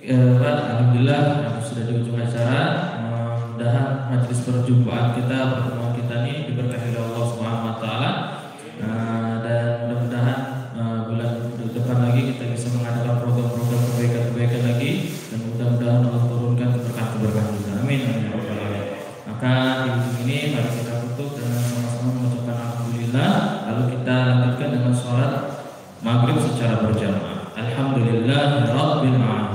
Pak, alhamdulillah sudah di ujung acara. Mudah-mudahan majelis perjumpaan kita, pertemuan kita ini diberkahi oleh Allah Subhanahu wa taala. Dan mudah-mudahan bulan depan lagi kita bisa mengadakan program-program kebaikan-kebaikan lagi, dan mudah-mudahan Allah turunkan keberkahan juga. Amin ya rabbal alamin. Maka di ujung ini mari kita tutup dengan sama-sama mengucapkan alhamdulillah, lalu kita lanjutkan dengan sholat maghrib secara berjamaah. Alhamdulillah rabbil alamin.